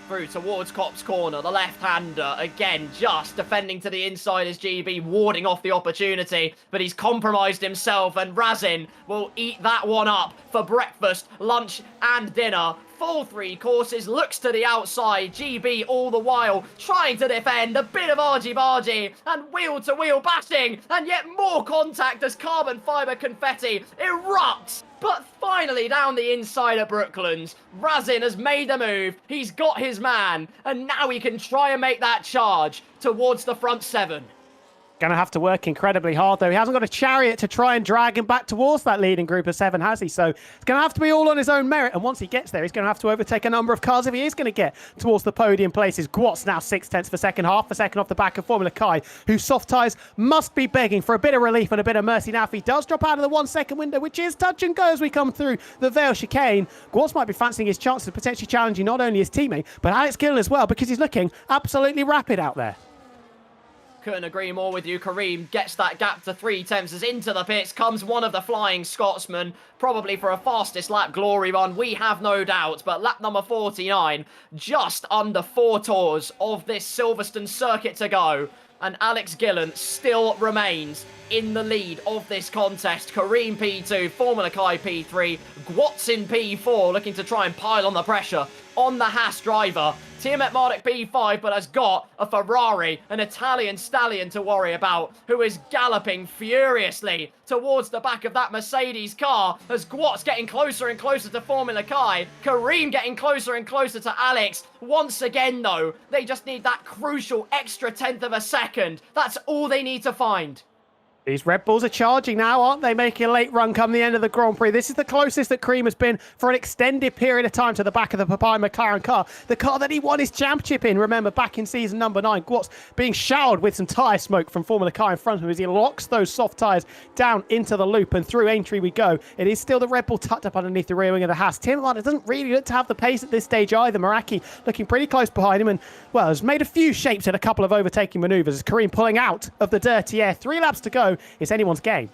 Through towards Cop's corner, the left-hander, again, just defending to the inside as GB, warding off the opportunity, but he's compromised himself, and Razin will eat that one up for breakfast, lunch, and dinner. Full 3 courses, looks to the outside, GB all the while trying to defend, a bit of argy-bargy, and wheel-to-wheel bashing, and yet more contact as carbon fibre confetti erupts. But finally down the inside of Brooklands, Razin has made a move, he's got his man, and now he can try and make that charge towards the front 7. Going to have to work incredibly hard, though. He hasn't got a chariot to try and drag him back towards that leading group of 7, has he? So it's going to have to be all on his own merit. And once he gets there, he's going to have to overtake a number of cars if he is going to get towards the podium places. Gwatz now 6/10 for second half, a second off the back of Formula Kai, whose soft tyres must be begging for a bit of relief and a bit of mercy. Now, if he does drop out of the 1 second window, which is touch and go as we come through the Vale chicane, Gwatz might be fancying his chances of potentially challenging not only his teammate, but Alex Gillon as well, because he's looking absolutely rapid out there. Couldn't agree more with you. Kareem gets that gap to 3/10 as into the pits comes one of the flying Scotsmen, probably for a fastest lap glory run, we have no doubt. But lap number 49, just under 4 tours of this Silverstone circuit to go. And Alex Gillon still remains in the lead of this contest. Kareem P2, Formula Kai P3, Gwatz in P4, looking to try and pile on the pressure on the Haas driver. Tiamat Marduk P5, but has got a Ferrari, an Italian stallion to worry about, who is galloping furiously towards the back of that Mercedes car, as Gwatz getting closer and closer to Formula Kai. Kareem getting closer and closer to Alex. Once again, though, they just need that crucial extra tenth of a second. That's all they need to find. These Red Bulls are charging now, aren't they? Making a late run come the end of the Grand Prix. This is the closest that Kareem has been for an extended period of time to the back of the Papaya McLaren car. The car that he won his championship in, remember, back in season number 9. Gwatz being showered with some tyre smoke from Formula Car in front of him as he locks those soft tyres down into the loop, and through entry we go. It is still the Red Bull tucked up underneath the rear wing of the Haas. Tim Martin doesn't really look to have the pace at this stage either. Meraki looking pretty close behind him and, well, has made a few shapes in a couple of overtaking manoeuvres as Kareem pulling out of the dirty air. 3 laps to go. It's anyone's game.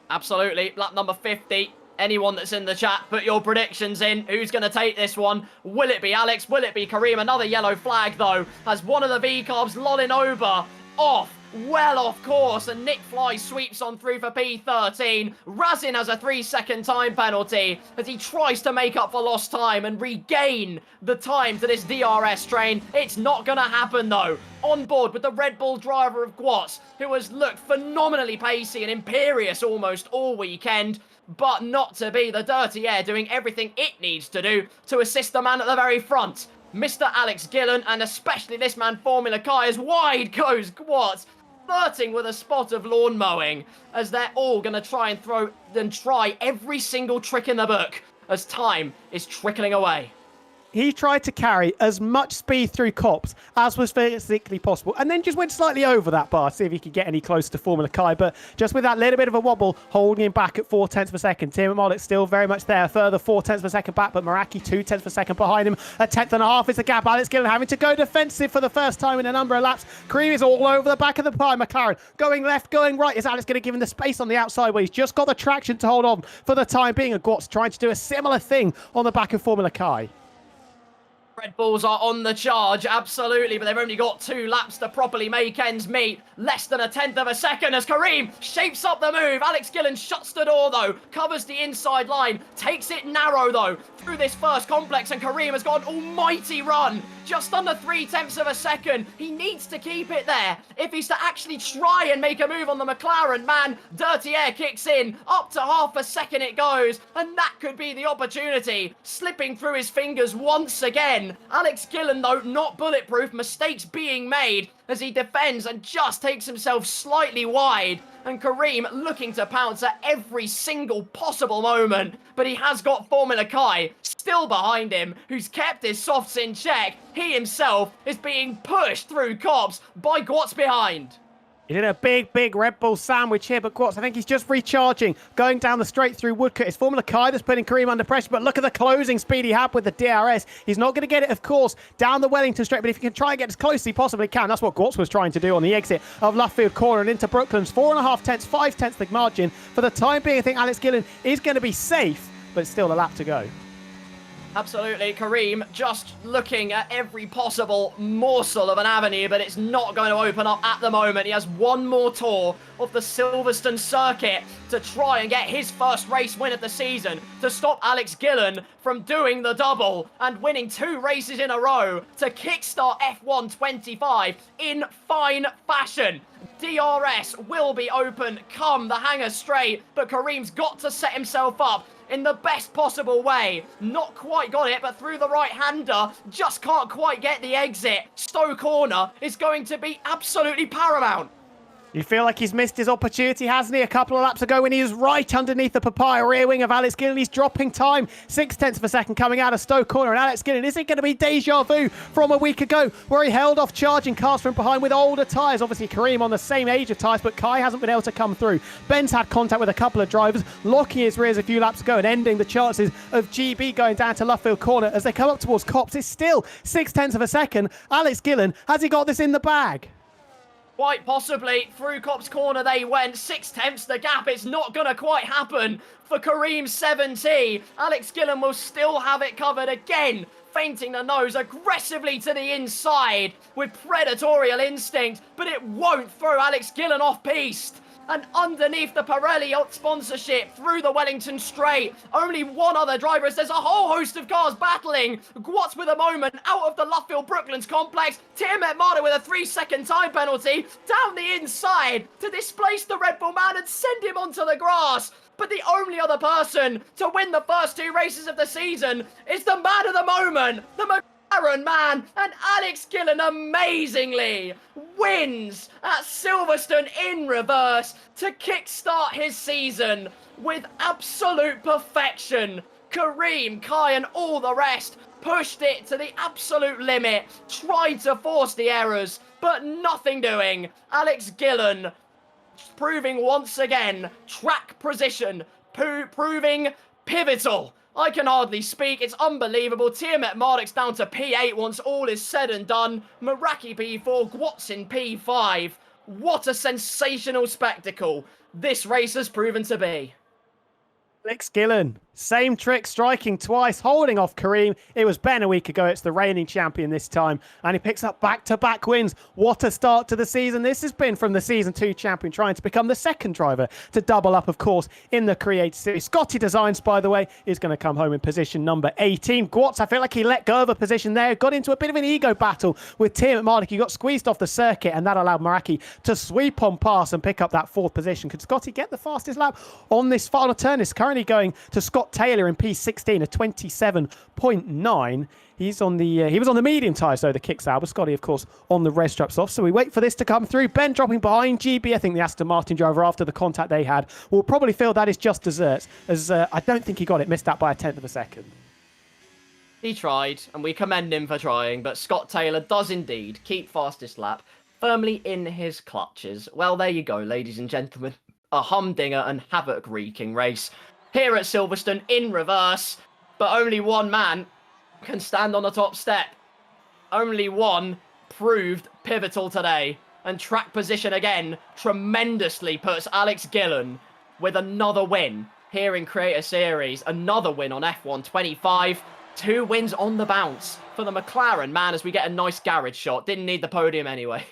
Absolutely. Lap number 50. Anyone that's in the chat, put your predictions in. Who's going to take this one? Will it be Alex? Will it be Kareem? Another yellow flag, though, as one of the V-Carbs, lolling over, off. Well off course, and Nick Fly sweeps on through for P13. Razin has a 3-second time penalty as he tries to make up for lost time and regain the time to this DRS train. It's not going to happen, though. On board with the Red Bull driver of Gwatz, who has looked phenomenally pacey and imperious almost all weekend, but not to be. The dirty air doing everything it needs to do to assist the man at the very front. Mr. Alex Gillon, and especially this man Formula Kai, as wide goes Gwatz, flirting with a spot of lawn mowing, as they're all going to try and try every single trick in the book as time is trickling away. He tried to carry as much speed through Copse as was physically possible, and then just went slightly over that bar to see if he could get any closer to Formula Kai, but just with that little bit of a wobble, holding him back at 4 tenths per second. Tim Marduk still very much there, a further 4 tenths per second back, but Meraki 2 tenths per second behind him. A tenth and a half is the gap. Alex Gillon having to go defensive for the first time in a number of laps. Kareem is all over the back of the pie. McLaren going left, going right. Is Alex going to give him the space on the outside where he's just got the traction to hold on for the time being? And Gwatz trying to do a similar thing on the back of Formula Kai. Red Bulls are on the charge, absolutely, but they've only got 2 laps to properly make ends meet. Less than a tenth of a second as Kareem shapes up the move. Alex Gillon shuts the door, though, covers the inside line, takes it narrow, though, through this first complex, and Kareem has got an almighty run. Just under 3 tenths of a second. He needs to keep it there if he's to actually try and make a move on the McLaren. Man, dirty air kicks in. Up to half a second it goes, and that could be the opportunity. Slipping through his fingers once again. Alex Gillon, though, not bulletproof. Mistakes being made as he defends and just takes himself slightly wide. And Kareem looking to pounce at every single possible moment. But he has got Formula Kai still behind him, who's kept his softs in check. He himself is being pushed through Copse by Gwatz behind. He did a big Red Bull sandwich here, but Gwatz, I think he's just recharging, going down the straight through Woodcote. It's Formula Kai that's putting Kareem under pressure, but look at the closing speed he had with the DRS. He's not going to get it, of course, down the Wellington straight, but if he can try and get as close as he possibly can, that's what Gwatz was trying to do on the exit of Luffield Corner and into Brooklands. 4.5 tenths, 5 tenths the margin. For the time being, I think Alex Gillon is going to be safe, but still a lap to go. Absolutely, Kareem just looking at every possible morsel of an avenue, but it's not going to open up at the moment. He has one more tour of the Silverstone circuit to try and get his first race win of the season, to stop Alex Gillon from doing the double and winning 2 races in a row to kickstart F1 25 in fine fashion. DRS will be open come the hangar straight, but Kareem's got to set himself up in the best possible way. Not quite got it, but through the right-hander, just can't quite get the exit. Stowe Corner is going to be absolutely paramount. You feel like he's missed his opportunity, hasn't he? A couple of laps ago when he was right underneath the Papaya rear wing of Alex Gillon. He's dropping time. 6 tenths of a second coming out of Stowe Corner. And Alex Gillon, is it going to be deja vu from a week ago where he held off charging cars from behind with older tyres? Obviously, Kareem on the same age of tyres, but Kai hasn't been able to come through. Ben's had contact with a couple of drivers, locking his rears a few laps ago and ending the chances of GB going down to Luffield Corner as they come up towards Copse. It's still 6 tenths of a second. Alex Gillon, has he got this in the bag? Quite possibly, through Cop's corner they went, 6/10 the gap, it's not gonna quite happen for Kareem 7T. Alex Gillon will still have it covered again, feinting the nose aggressively to the inside with predatorial instinct, but it won't throw Alex Gillon off piste. And underneath the Pirelli sponsorship, through the Wellington Straight, only one other driver as there's a whole host of cars battling. Gwatz with a moment out of the Luffield Brooklands complex. Tiamat Marder with a 3-second time penalty down the inside to displace the Red Bull man and send him onto the grass. But the only other person to win the first 2 races of the season is the man of the moment, the McLaren man, and Alex Gillon amazingly wins at Silverstone in reverse to kickstart his season with absolute perfection. Kareem, Kai and all the rest pushed it to the absolute limit, tried to force the errors, but nothing doing. Alex Gillon proving once again track position, proving pivotal. I can hardly speak. It's unbelievable. Tiamat Marduk's down to P8 once all is said and done. Meraki P4, Gwatz in P5. What a sensational spectacle this race has proven to be. Alex Gillon, same trick, striking twice, holding off Kareem. It was Ben a week ago. It's the reigning champion this time, and he picks up back-to-back wins. What a start to the season this has been from the Season 2 champion, trying to become the second driver to double up, of course, in the Creator Series. Scotty Designs, by the way, is going to come home in position number 18. Gwatz, I feel like he let go of a position there, got into a bit of an ego battle with Tiamat Marduk. He got squeezed off the circuit, and that allowed Meraki to sweep on past and pick up that 4th position. Could Scotty get the fastest lap on this final turn? It's currently going to Scott Taylor in P16, a 27.9. He's on the he was on the medium tyres though, the kicks out, but Scotty, of course, on the red straps off. So we wait for this to come through. Ben dropping behind GB. I think the Aston Martin driver, after the contact they had, will probably feel that is just desserts, as I don't think he got it, missed out by a 1/10 of a second. He tried, and we commend him for trying, but Scott Taylor does indeed keep fastest lap firmly in his clutches. Well, there you go, ladies and gentlemen. A humdinger and havoc-wreaking race here at Silverstone in reverse, but only one man can stand on the top step. Only one proved pivotal today, and track position again tremendously puts Alex Gillon with another win here in Creator Series, another win on F1 25, 2 wins on the bounce for the McLaren man as we get a nice garage shot. Didn't need the podium anyway.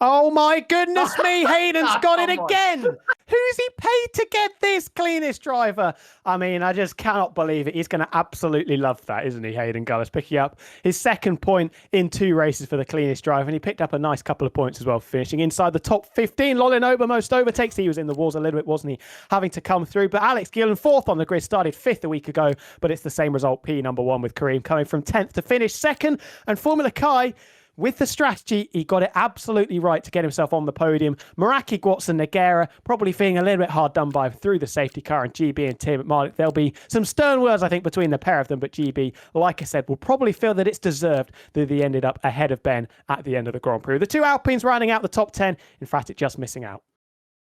Oh my goodness me, Haydon's got it Come on. again. Who's he paid to get this cleanest driver? I mean, I just cannot believe it. He's going to absolutely love that, isn't he, Haydon Gullis? Picking up his 2nd point in 2 races for the cleanest driver, and he picked up a nice couple of points as well, finishing inside the top 15. Lolin Obermost overtakes. He was in the walls a little bit, wasn't he, having to come through. But Alex Gillon, 4th on the grid, started 5th a week ago, but it's the same result, P number 1 with Kareem coming from 10th to finish 2nd. And Formula Kai, with the strategy, he got it absolutely right to get himself on the podium. Meraki, Gwatz and Nagera probably feeling a little bit hard done by through the safety car, and GB and Tiamat Marduk. There'll be some stern words, I think, between the pair of them, but GB, like I said, will probably feel that it's deserved that he ended up ahead of Ben at the end of the Grand Prix. The 2 Alpines rounding out the top 10. In fact, it just missing out.